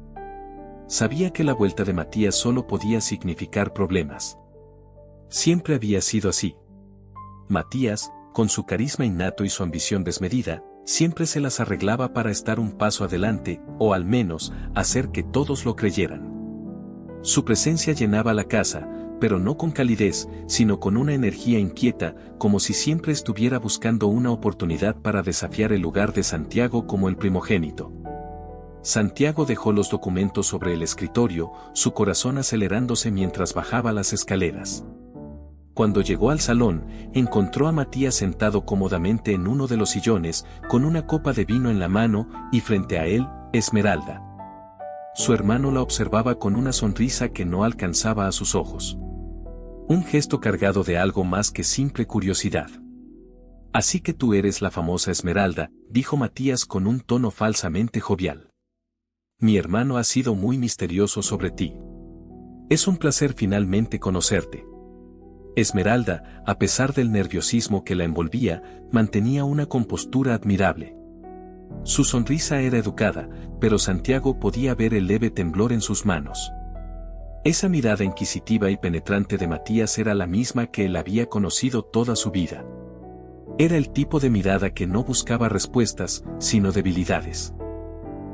Sabía que la vuelta de Matías solo podía significar problemas. Siempre había sido así. Matías, con su carisma innato y su ambición desmedida, siempre se las arreglaba para estar un paso adelante, o al menos, hacer que todos lo creyeran. Su presencia llenaba la casa, pero no con calidez, sino con una energía inquieta, como si siempre estuviera buscando una oportunidad para desafiar el lugar de Santiago como el primogénito. Santiago dejó los documentos sobre el escritorio, su corazón acelerándose mientras bajaba las escaleras. Cuando llegó al salón, encontró a Matías sentado cómodamente en uno de los sillones, con una copa de vino en la mano, y frente a él, Esmeralda. Su hermano la observaba con una sonrisa que no alcanzaba a sus ojos. Un gesto cargado de algo más que simple curiosidad. «Así que tú eres la famosa Esmeralda», dijo Matías con un tono falsamente jovial. «Mi hermano ha sido muy misterioso sobre ti. Es un placer finalmente conocerte». Esmeralda, a pesar del nerviosismo que la envolvía, mantenía una compostura admirable. Su sonrisa era educada, pero Santiago podía ver el leve temblor en sus manos. Esa mirada inquisitiva y penetrante de Matías era la misma que él había conocido toda su vida. Era el tipo de mirada que no buscaba respuestas, sino debilidades.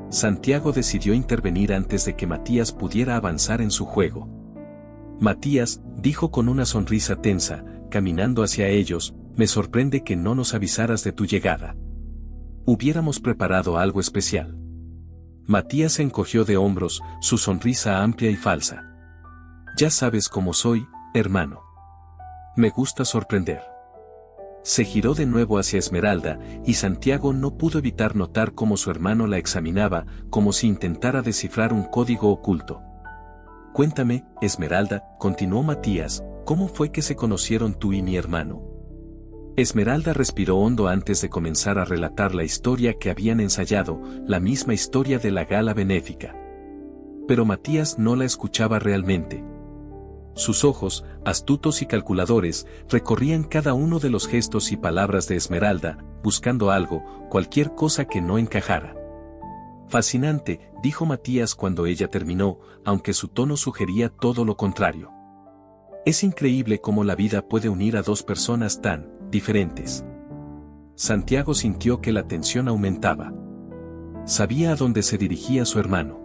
Santiago decidió intervenir antes de que Matías pudiera avanzar en su juego. «Matías», dijo con una sonrisa tensa, caminando hacia ellos, «me sorprende que no nos avisaras de tu llegada. Hubiéramos preparado algo especial». Matías se encogió de hombros, su sonrisa amplia y falsa. «Ya sabes cómo soy, hermano. Me gusta sorprender». Se giró de nuevo hacia Esmeralda, y Santiago no pudo evitar notar cómo su hermano la examinaba, como si intentara descifrar un código oculto. «Cuéntame, Esmeralda», continuó Matías, «¿cómo fue que se conocieron tú y mi hermano?» Esmeralda respiró hondo antes de comenzar a relatar la historia que habían ensayado, la misma historia de la gala benéfica. Pero Matías no la escuchaba realmente. Sus ojos, astutos y calculadores, recorrían cada uno de los gestos y palabras de Esmeralda, buscando algo, cualquier cosa que no encajara. «Fascinante», dijo Matías cuando ella terminó, aunque su tono sugería todo lo contrario. «Es increíble cómo la vida puede unir a dos personas tan diferentes». Santiago sintió que la tensión aumentaba. Sabía a dónde se dirigía su hermano.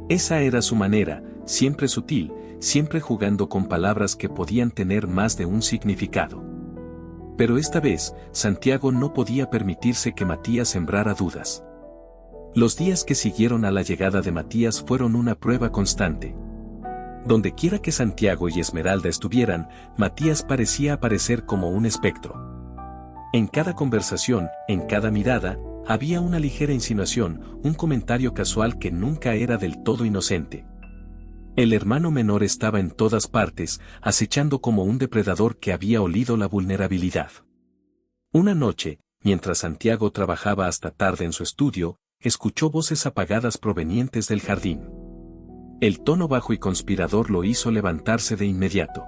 Esa era su manera, siempre sutil, siempre jugando con palabras que podían tener más de un significado. Pero esta vez, Santiago no podía permitirse que Matías sembrara dudas. Los días que siguieron a la llegada de Matías fueron una prueba constante. Donde quiera que Santiago y Esmeralda estuvieran, Matías parecía aparecer como un espectro. En cada conversación, en cada mirada, había una ligera insinuación, un comentario casual que nunca era del todo inocente. El hermano menor estaba en todas partes, acechando como un depredador que había olido la vulnerabilidad. Una noche, mientras Santiago trabajaba hasta tarde en su estudio, escuchó voces apagadas provenientes del jardín. El tono bajo y conspirador lo hizo levantarse de inmediato.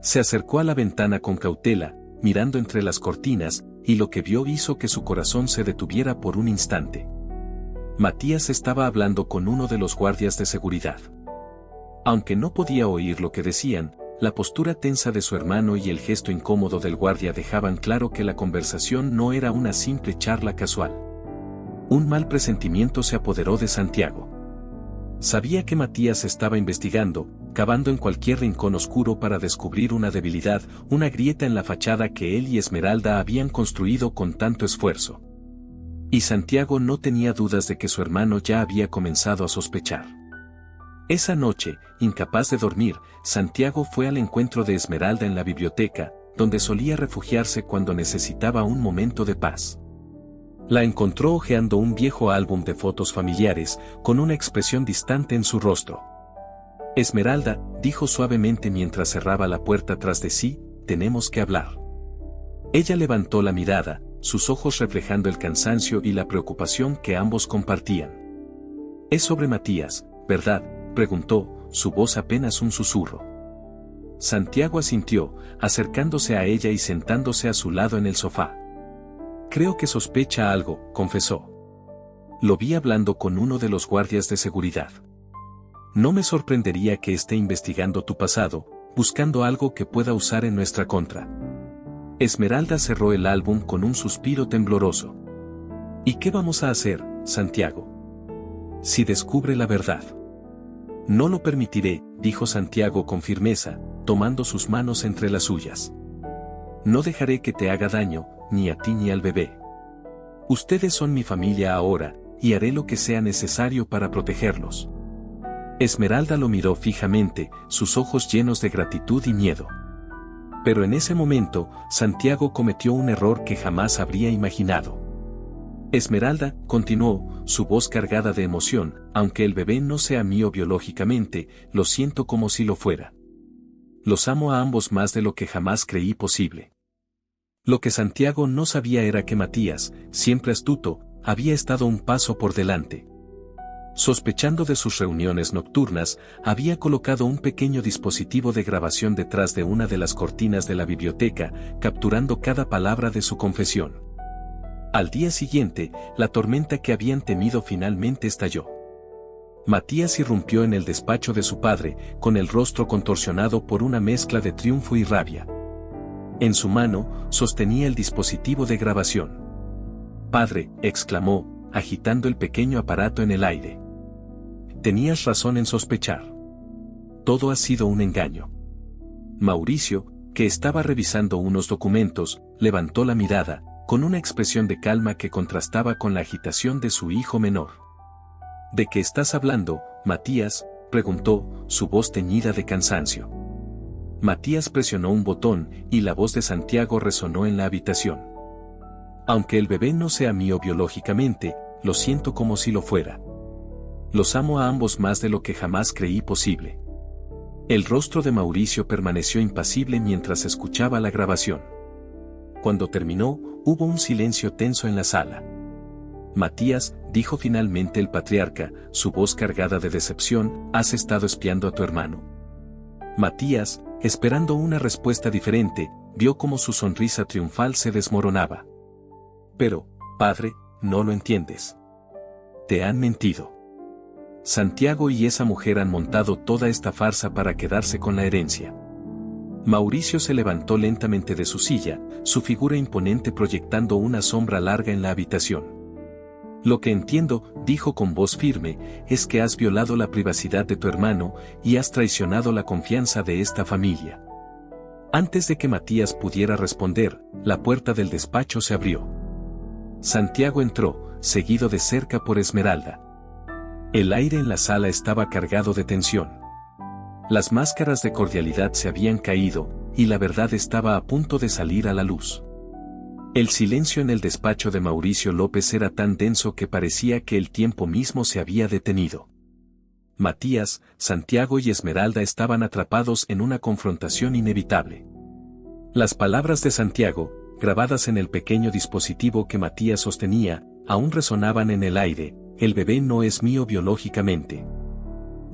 Se acercó a la ventana con cautela, mirando entre las cortinas, y lo que vio hizo que su corazón se detuviera por un instante. Matías estaba hablando con uno de los guardias de seguridad. Aunque no podía oír lo que decían, la postura tensa de su hermano y el gesto incómodo del guardia dejaban claro que la conversación no era una simple charla casual. Un mal presentimiento se apoderó de Santiago. Sabía que Matías estaba investigando, cavando en cualquier rincón oscuro para descubrir una debilidad, una grieta en la fachada que él y Esmeralda habían construido con tanto esfuerzo. Y Santiago no tenía dudas de que su hermano ya había comenzado a sospechar. Esa noche, incapaz de dormir, Santiago fue al encuentro de Esmeralda en la biblioteca, donde solía refugiarse cuando necesitaba un momento de paz. La encontró hojeando un viejo álbum de fotos familiares, con una expresión distante en su rostro. Esmeralda, dijo suavemente mientras cerraba la puerta tras de sí, tenemos que hablar. Ella levantó la mirada, sus ojos reflejando el cansancio y la preocupación que ambos compartían. «Es sobre Matías, ¿verdad?», preguntó, su voz apenas un susurro. Santiago asintió, acercándose a ella y sentándose a su lado en el sofá. «Creo que sospecha algo», confesó. «Lo vi hablando con uno de los guardias de seguridad. No me sorprendería que esté investigando tu pasado, buscando algo que pueda usar en nuestra contra». Esmeralda cerró el álbum con un suspiro tembloroso. «¿Y qué vamos a hacer, Santiago? Si descubre la verdad». «No lo permitiré», dijo Santiago con firmeza, tomando sus manos entre las suyas. «No dejaré que te haga daño, ni a ti ni al bebé. Ustedes son mi familia ahora, y haré lo que sea necesario para protegerlos». Esmeralda lo miró fijamente, sus ojos llenos de gratitud y miedo. Pero en ese momento, Santiago cometió un error que jamás habría imaginado. «Esmeralda», continuó, su voz cargada de emoción, «aunque el bebé no sea mío biológicamente, lo siento como si lo fuera. Los amo a ambos más de lo que jamás creí posible». Lo que Santiago no sabía era que Matías, siempre astuto, había estado un paso por delante. Sospechando de sus reuniones nocturnas, había colocado un pequeño dispositivo de grabación detrás de una de las cortinas de la biblioteca, capturando cada palabra de su confesión. Al día siguiente, la tormenta que habían temido finalmente estalló. Matías irrumpió en el despacho de su padre, con el rostro contorsionado por una mezcla de triunfo y rabia. En su mano, sostenía el dispositivo de grabación. «Padre», exclamó, agitando el pequeño aparato en el aire. «Tenías razón en sospechar. Todo ha sido un engaño». Mauricio, que estaba revisando unos documentos, levantó la mirada, con una expresión de calma que contrastaba con la agitación de su hijo menor. «¿De qué estás hablando, Matías?», preguntó, su voz teñida de cansancio. Matías presionó un botón, y la voz de Santiago resonó en la habitación. «Aunque el bebé no sea mío biológicamente, lo siento como si lo fuera. Los amo a ambos más de lo que jamás creí posible». El rostro de Mauricio permaneció impasible mientras escuchaba la grabación. Cuando terminó, hubo un silencio tenso en la sala. «Matías», dijo finalmente el patriarca, su voz cargada de decepción, «¿has estado espiando a tu hermano?». Matías, esperando una respuesta diferente, vio cómo su sonrisa triunfal se desmoronaba. «Pero, padre, no lo entiendes. Te han mentido. Santiago y esa mujer han montado toda esta farsa para quedarse con la herencia». Mauricio se levantó lentamente de su silla, su figura imponente proyectando una sombra larga en la habitación. «Lo que entiendo», dijo con voz firme, «es que has violado la privacidad de tu hermano y has traicionado la confianza de esta familia». Antes de que Matías pudiera responder, la puerta del despacho se abrió. Santiago entró, seguido de cerca por Esmeralda. El aire en la sala estaba cargado de tensión. Las máscaras de cordialidad se habían caído, y la verdad estaba a punto de salir a la luz. El silencio en el despacho de Mauricio López era tan denso que parecía que el tiempo mismo se había detenido. Matías, Santiago y Esmeralda estaban atrapados en una confrontación inevitable. Las palabras de Santiago, grabadas en el pequeño dispositivo que Matías sostenía, aún resonaban en el aire: «El bebé no es mío biológicamente».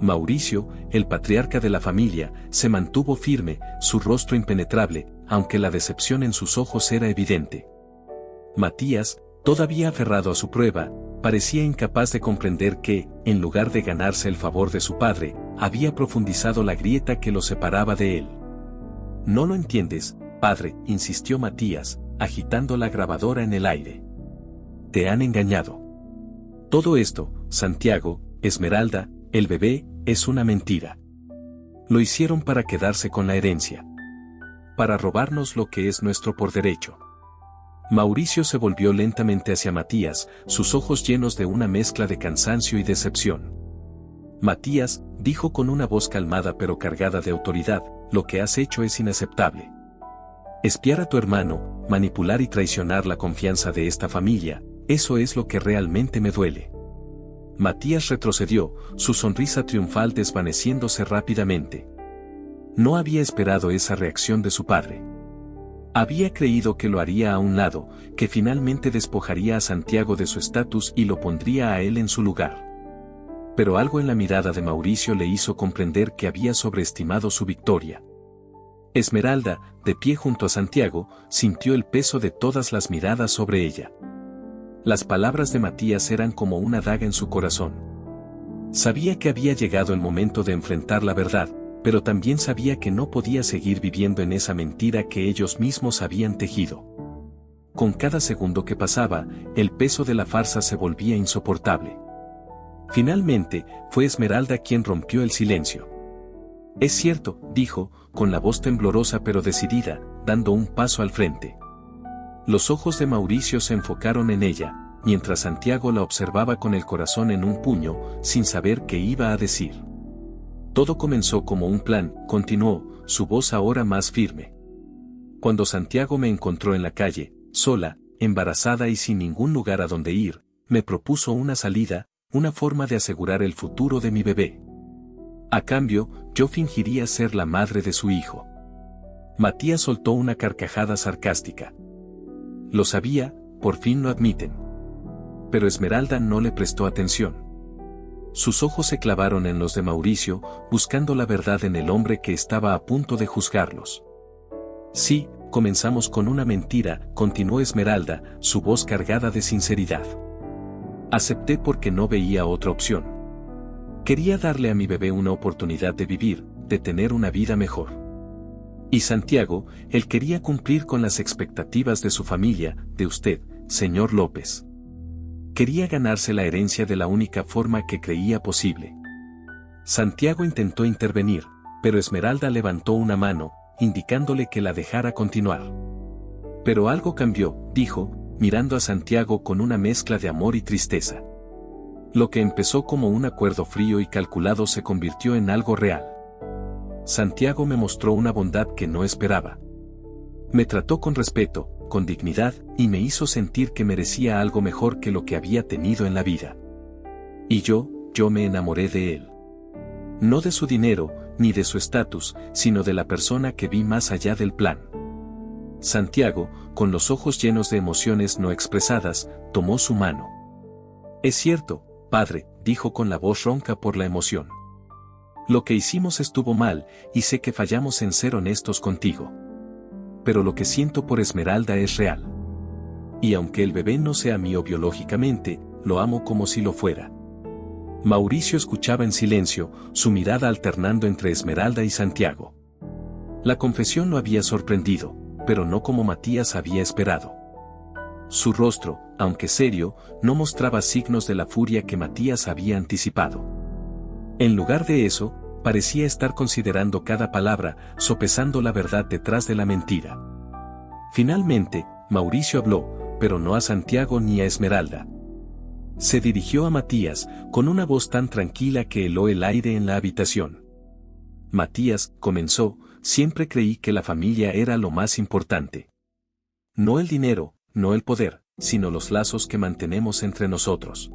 Mauricio, el patriarca de la familia, se mantuvo firme, su rostro impenetrable, aunque la decepción en sus ojos era evidente. Matías, todavía aferrado a su prueba, parecía incapaz de comprender que, en lugar de ganarse el favor de su padre, había profundizado la grieta que lo separaba de él. «No lo entiendes, padre», insistió Matías, agitando la grabadora en el aire. «Te han engañado. Todo esto, Santiago, Esmeralda, el bebé, es una mentira. Lo hicieron para quedarse con la herencia. Para robarnos lo que es nuestro por derecho». Mauricio se volvió lentamente hacia Matías, sus ojos llenos de una mezcla de cansancio y decepción. «Matías», dijo con una voz calmada pero cargada de autoridad, «lo que has hecho es inaceptable. Espiar a tu hermano, manipular y traicionar la confianza de esta familia, eso es lo que realmente me duele. Matías retrocedió, su sonrisa triunfal desvaneciéndose rápidamente. No había esperado esa reacción de su padre. Había creído que lo haría a un lado, que finalmente despojaría a Santiago de su estatus y lo pondría a él en su lugar. Pero algo en la mirada de Mauricio le hizo comprender que había sobreestimado su victoria. Esmeralda, de pie junto a Santiago, sintió el peso de todas las miradas sobre ella. Las palabras de Matías eran como una daga en su corazón. Sabía que había llegado el momento de enfrentar la verdad, pero también sabía que no podía seguir viviendo en esa mentira que ellos mismos habían tejido. Con cada segundo que pasaba, el peso de la farsa se volvía insoportable. Finalmente, fue Esmeralda quien rompió el silencio. «Es cierto», dijo, con la voz temblorosa pero decidida, dando un paso al frente. Los ojos de Mauricio se enfocaron en ella, mientras Santiago la observaba con el corazón en un puño, sin saber qué iba a decir. Todo comenzó como un plan, continuó, su voz ahora más firme. Cuando Santiago me encontró en la calle, sola, embarazada y sin ningún lugar a donde ir, me propuso una salida, una forma de asegurar el futuro de mi bebé. A cambio, yo fingiría ser la madre de su hijo. Matías soltó una carcajada sarcástica. Lo sabía, por fin lo admiten. Pero Esmeralda no le prestó atención. Sus ojos se clavaron en los de Mauricio, buscando la verdad en el hombre que estaba a punto de juzgarlos. Sí, comenzamos con una mentira, continuó Esmeralda, su voz cargada de sinceridad. Acepté porque no veía otra opción. Quería darle a mi bebé una oportunidad de vivir, de tener una vida mejor. Y Santiago, él quería cumplir con las expectativas de su familia, de usted, señor López. Quería ganarse la herencia de la única forma que creía posible. Santiago intentó intervenir, pero Esmeralda levantó una mano, indicándole que la dejara continuar. Pero algo cambió, dijo, mirando a Santiago con una mezcla de amor y tristeza. Lo que empezó como un acuerdo frío y calculado se convirtió en algo real. Santiago me mostró una bondad que no esperaba. Me trató con respeto, con dignidad, y me hizo sentir que merecía algo mejor que lo que había tenido en la vida. Y yo me enamoré de él. No de su dinero, ni de su estatus, sino de la persona que vi más allá del plan. Santiago, con los ojos llenos de emociones no expresadas, tomó su mano. «Es cierto, padre», dijo con la voz ronca por la emoción. «Lo que hicimos estuvo mal, y sé que fallamos en ser honestos contigo. Pero lo que siento por Esmeralda es real. Y aunque el bebé no sea mío biológicamente, lo amo como si lo fuera». Mauricio escuchaba en silencio, su mirada alternando entre Esmeralda y Santiago. La confesión lo había sorprendido, pero no como Matías había esperado. Su rostro, aunque serio, no mostraba signos de la furia que Matías había anticipado. En lugar de eso, parecía estar considerando cada palabra, sopesando la verdad detrás de la mentira. Finalmente, Mauricio habló, pero no a Santiago ni a Esmeralda. Se dirigió a Matías, con una voz tan tranquila que heló el aire en la habitación. «Matías», comenzó, «siempre creí que la familia era lo más importante. No el dinero, no el poder, sino los lazos que mantenemos entre nosotros.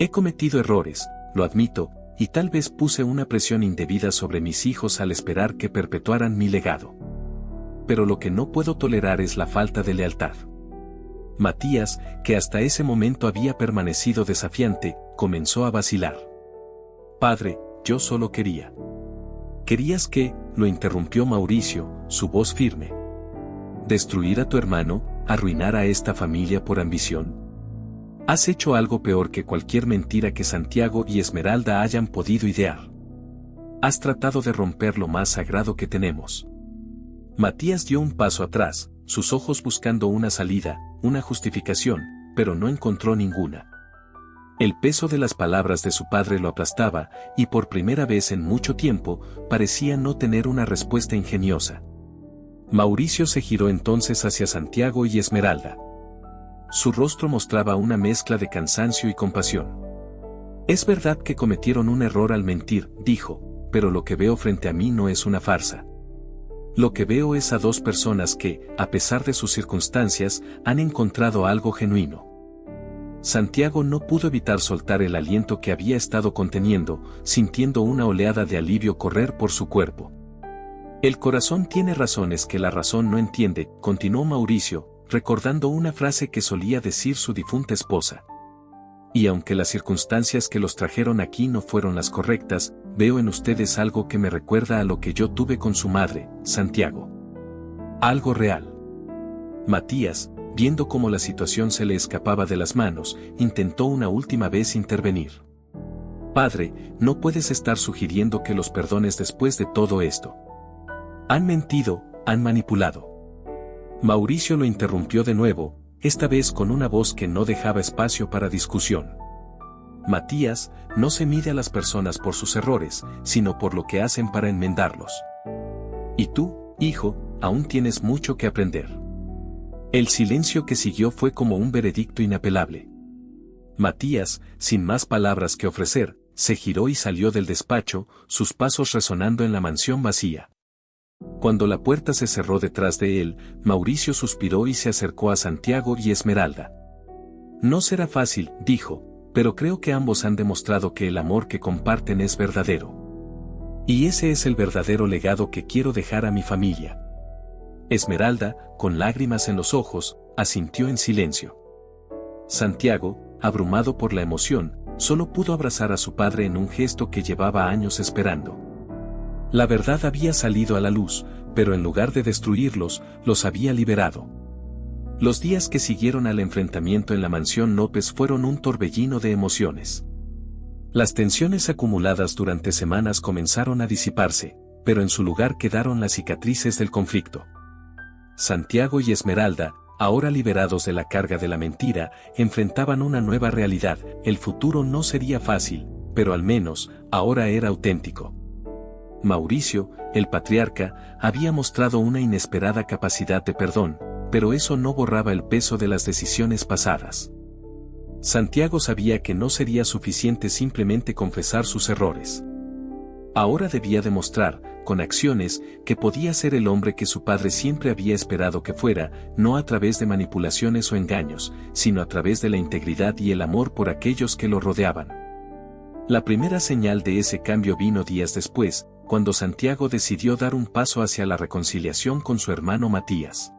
He cometido errores, lo admito, y tal vez puse una presión indebida sobre mis hijos al esperar que perpetuaran mi legado. Pero lo que no puedo tolerar es la falta de lealtad». Matías, que hasta ese momento había permanecido desafiante, comenzó a vacilar. «Padre, yo solo quería». «¿Querías qué?», lo interrumpió Mauricio, su voz firme. «¿Destruir a tu hermano, arruinar a esta familia por ambición? Has hecho algo peor que cualquier mentira que Santiago y Esmeralda hayan podido idear. Has tratado de romper lo más sagrado que tenemos». Matías dio un paso atrás, sus ojos buscando una salida, una justificación, pero no encontró ninguna. El peso de las palabras de su padre lo aplastaba, y por primera vez en mucho tiempo, parecía no tener una respuesta ingeniosa. Mauricio se giró entonces hacia Santiago y Esmeralda. Su rostro mostraba una mezcla de cansancio y compasión. «Es verdad que cometieron un error al mentir», dijo, «pero lo que veo frente a mí no es una farsa. Lo que veo es a dos personas que, a pesar de sus circunstancias, han encontrado algo genuino». Santiago no pudo evitar soltar el aliento que había estado conteniendo, sintiendo una oleada de alivio correr por su cuerpo. El corazón tiene razones que la razón no entiende, continuó Mauricio, recordando una frase que solía decir su difunta esposa. Y aunque las circunstancias que los trajeron aquí no fueron las correctas, veo en ustedes algo que me recuerda a lo que yo tuve con su madre, Santiago. Algo real. Matías, viendo cómo la situación se le escapaba de las manos, intentó una última vez intervenir. Padre, no puedes estar sugiriendo que los perdones después de todo esto. Han mentido, han manipulado. Mauricio lo interrumpió de nuevo, esta vez con una voz que no dejaba espacio para discusión. Matías, no se mide a las personas por sus errores, sino por lo que hacen para enmendarlos. Y tú, hijo, aún tienes mucho que aprender. El silencio que siguió fue como un veredicto inapelable. Matías, sin más palabras que ofrecer, se giró y salió del despacho, sus pasos resonando en la mansión vacía. Cuando la puerta se cerró detrás de él, Mauricio suspiró y se acercó a Santiago y Esmeralda. No será fácil, dijo, pero creo que ambos han demostrado que el amor que comparten es verdadero. Y ese es el verdadero legado que quiero dejar a mi familia. Esmeralda, con lágrimas en los ojos, asintió en silencio. Santiago, abrumado por la emoción, solo pudo abrazar a su padre en un gesto que llevaba años esperando. La verdad había salido a la luz, pero en lugar de destruirlos, los había liberado. Los días que siguieron al enfrentamiento en la mansión López fueron un torbellino de emociones. Las tensiones acumuladas durante semanas comenzaron a disiparse, pero en su lugar quedaron las cicatrices del conflicto. Santiago y Esmeralda, ahora liberados de la carga de la mentira, enfrentaban una nueva realidad. El futuro no sería fácil, pero al menos, ahora era auténtico. Mauricio, el patriarca, había mostrado una inesperada capacidad de perdón, pero eso no borraba el peso de las decisiones pasadas. Santiago sabía que no sería suficiente simplemente confesar sus errores. Ahora debía demostrar, con acciones, que podía ser el hombre que su padre siempre había esperado que fuera, no a través de manipulaciones o engaños, sino a través de la integridad y el amor por aquellos que lo rodeaban. La primera señal de ese cambio vino días después, cuando Santiago decidió dar un paso hacia la reconciliación con su hermano Matías.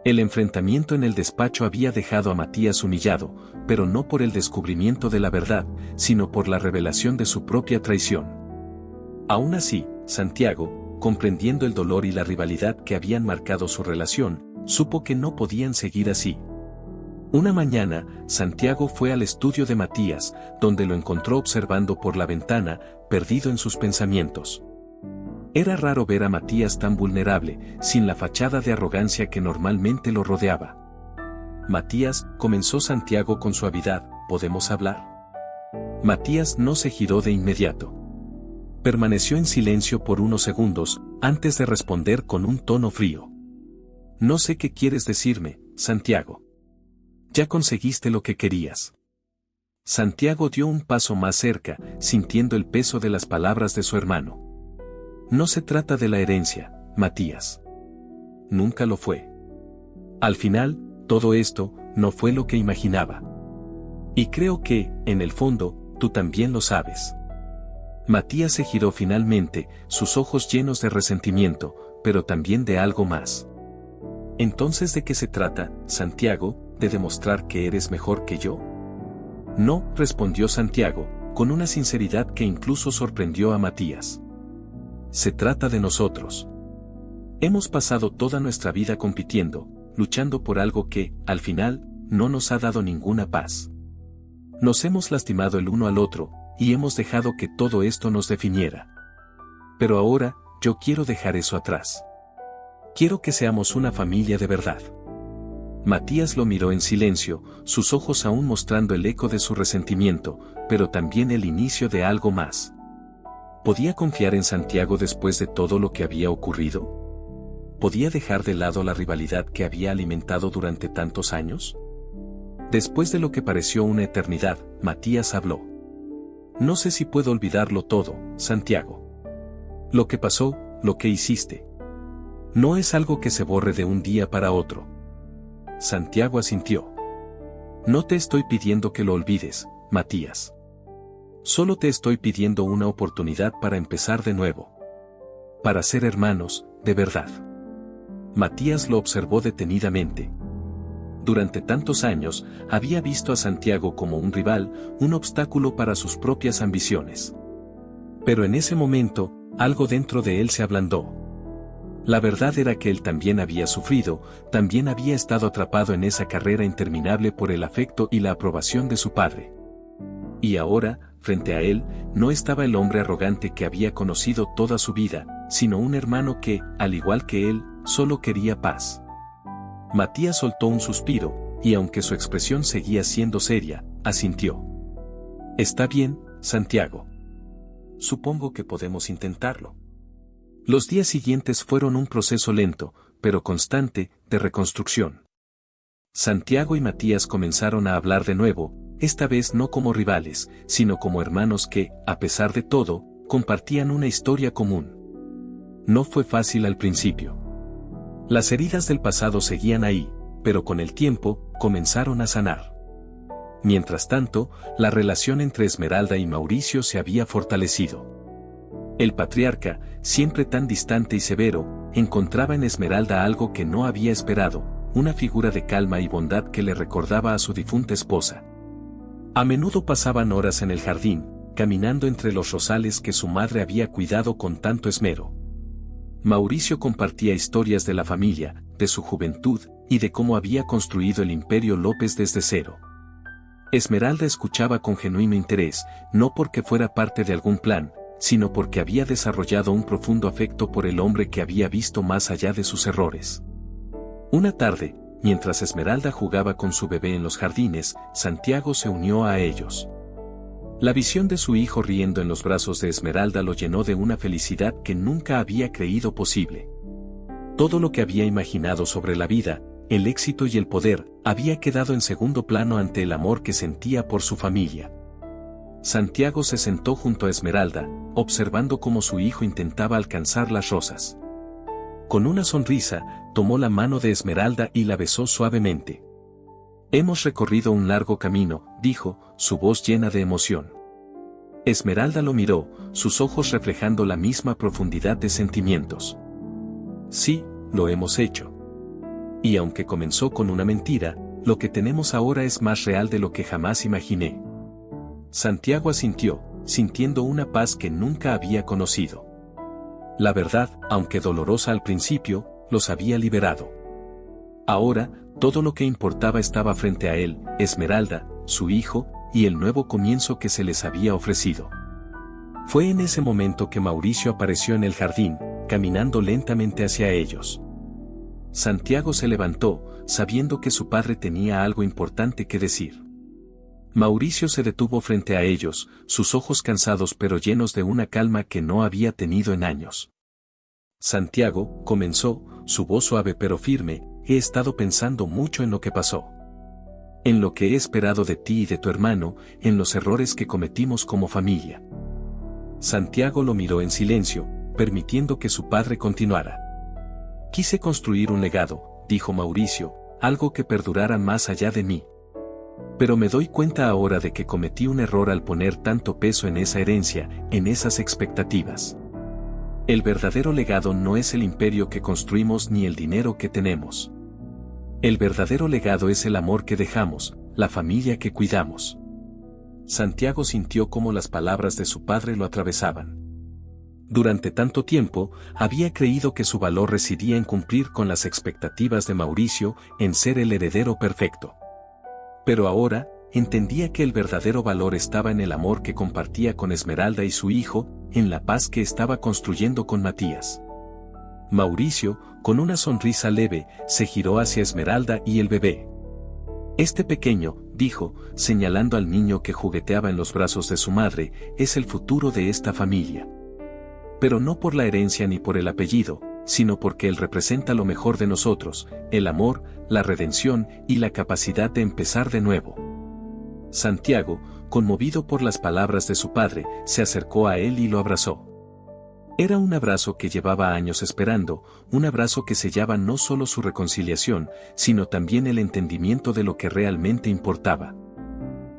El enfrentamiento en el despacho había dejado a Matías humillado, pero no por el descubrimiento de la verdad, sino por la revelación de su propia traición. Aún así, Santiago, comprendiendo el dolor y la rivalidad que habían marcado su relación, supo que no podían seguir así. Una mañana, Santiago fue al estudio de Matías, donde lo encontró observando por la ventana, perdido en sus pensamientos. Era raro ver a Matías tan vulnerable, sin la fachada de arrogancia que normalmente lo rodeaba. Matías, comenzó Santiago con suavidad, ¿podemos hablar? Matías no se giró de inmediato. Permaneció en silencio por unos segundos, antes de responder con un tono frío. No sé qué quieres decirme, Santiago. Ya conseguiste lo que querías. Santiago dio un paso más cerca, sintiendo el peso de las palabras de su hermano. No se trata de la herencia, Matías. Nunca lo fue. Al final, todo esto, no fue lo que imaginaba. Y creo que, en el fondo, tú también lo sabes. Matías se giró finalmente, sus ojos llenos de resentimiento, pero también de algo más. ¿Entonces de qué se trata, Santiago, de demostrar que eres mejor que yo? No, respondió Santiago, con una sinceridad que incluso sorprendió a Matías. Se trata de nosotros. Hemos pasado toda nuestra vida compitiendo, luchando por algo que, al final, no nos ha dado ninguna paz. Nos hemos lastimado el uno al otro, y hemos dejado que todo esto nos definiera. Pero ahora, yo quiero dejar eso atrás. Quiero que seamos una familia de verdad. Matías lo miró en silencio, sus ojos aún mostrando el eco de su resentimiento, pero también el inicio de algo más. ¿Podía confiar en Santiago después de todo lo que había ocurrido? ¿Podía dejar de lado la rivalidad que había alimentado durante tantos años? Después de lo que pareció una eternidad, Matías habló. No sé si puedo olvidarlo todo, Santiago. Lo que pasó, lo que hiciste. No es algo que se borre de un día para otro. Santiago asintió. No te estoy pidiendo que lo olvides, Matías. Solo te estoy pidiendo una oportunidad para empezar de nuevo. Para ser hermanos, de verdad. Matías lo observó detenidamente. Durante tantos años, había visto a Santiago como un rival, un obstáculo para sus propias ambiciones. Pero en ese momento, algo dentro de él se ablandó. La verdad era que él también había sufrido, también había estado atrapado en esa carrera interminable por el afecto y la aprobación de su padre. Y ahora, frente a él, no estaba el hombre arrogante que había conocido toda su vida, sino un hermano que, al igual que él, solo quería paz. Matías soltó un suspiro, y aunque su expresión seguía siendo seria, asintió. Está bien, Santiago. Supongo que podemos intentarlo. Los días siguientes fueron un proceso lento, pero constante, de reconstrucción. Santiago y Matías comenzaron a hablar de nuevo, esta vez no como rivales, sino como hermanos que, a pesar de todo, compartían una historia común. No fue fácil al principio. Las heridas del pasado seguían ahí, pero con el tiempo, comenzaron a sanar. Mientras tanto, la relación entre Esmeralda y Mauricio se había fortalecido. El patriarca, siempre tan distante y severo, encontraba en Esmeralda algo que no había esperado, una figura de calma y bondad que le recordaba a su difunta esposa. A menudo pasaban horas en el jardín, caminando entre los rosales que su madre había cuidado con tanto esmero. Mauricio compartía historias de la familia, de su juventud, y de cómo había construido el Imperio López desde cero. Esmeralda escuchaba con genuino interés, no porque fuera parte de algún plan, sino porque había desarrollado un profundo afecto por el hombre que había visto más allá de sus errores. Una tarde, mientras Esmeralda jugaba con su bebé en los jardines, Santiago se unió a ellos. La visión de su hijo riendo en los brazos de Esmeralda lo llenó de una felicidad que nunca había creído posible. Todo lo que había imaginado sobre la vida, el éxito y el poder, había quedado en segundo plano ante el amor que sentía por su familia. Santiago se sentó junto a Esmeralda, observando cómo su hijo intentaba alcanzar las rosas. Con una sonrisa, tomó la mano de Esmeralda y la besó suavemente. Hemos recorrido un largo camino, dijo, su voz llena de emoción. Esmeralda lo miró, sus ojos reflejando la misma profundidad de sentimientos. Sí, lo hemos hecho. Y aunque comenzó con una mentira, lo que tenemos ahora es más real de lo que jamás imaginé. Santiago asintió, sintiendo una paz que nunca había conocido. La verdad, aunque dolorosa al principio, los había liberado. Ahora, todo lo que importaba estaba frente a él, Esmeralda, su hijo, y el nuevo comienzo que se les había ofrecido. Fue en ese momento que Mauricio apareció en el jardín, caminando lentamente hacia ellos. Santiago se levantó, sabiendo que su padre tenía algo importante que decir. Mauricio se detuvo frente a ellos, sus ojos cansados pero llenos de una calma que no había tenido en años. Santiago, comenzó, su voz suave pero firme, he estado pensando mucho en lo que pasó. En lo que he esperado de ti y de tu hermano, en los errores que cometimos como familia. Santiago lo miró en silencio, permitiendo que su padre continuara. Quise construir un legado, dijo Mauricio, algo que perdurara más allá de mí. Pero me doy cuenta ahora de que cometí un error al poner tanto peso en esa herencia, en esas expectativas. El verdadero legado no es el imperio que construimos ni el dinero que tenemos. El verdadero legado es el amor que dejamos, la familia que cuidamos. Santiago sintió cómo las palabras de su padre lo atravesaban. Durante tanto tiempo, había creído que su valor residía en cumplir con las expectativas de Mauricio, en ser el heredero perfecto. Pero ahora, entendía que el verdadero valor estaba en el amor que compartía con Esmeralda y su hijo, en la paz que estaba construyendo con Matías. Mauricio, con una sonrisa leve, se giró hacia Esmeralda y el bebé. Este pequeño, dijo, señalando al niño que jugueteaba en los brazos de su madre, es el futuro de esta familia. Pero no por la herencia ni por el apellido, sino porque él representa lo mejor de nosotros, el amor, la redención y la capacidad de empezar de nuevo. Santiago, conmovido por las palabras de su padre, se acercó a él y lo abrazó. Era un abrazo que llevaba años esperando, un abrazo que sellaba no solo su reconciliación, sino también el entendimiento de lo que realmente importaba.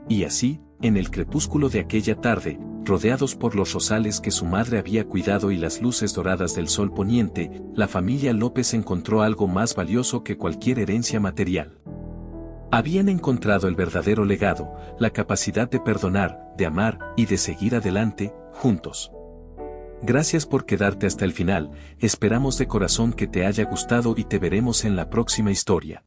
Y así, en el crepúsculo de aquella tarde, rodeados por los rosales que su madre había cuidado y las luces doradas del sol poniente, la familia López encontró algo más valioso que cualquier herencia material. Habían encontrado el verdadero legado, la capacidad de perdonar, de amar y de seguir adelante, juntos. Gracias por quedarte hasta el final, esperamos de corazón que te haya gustado y te veremos en la próxima historia.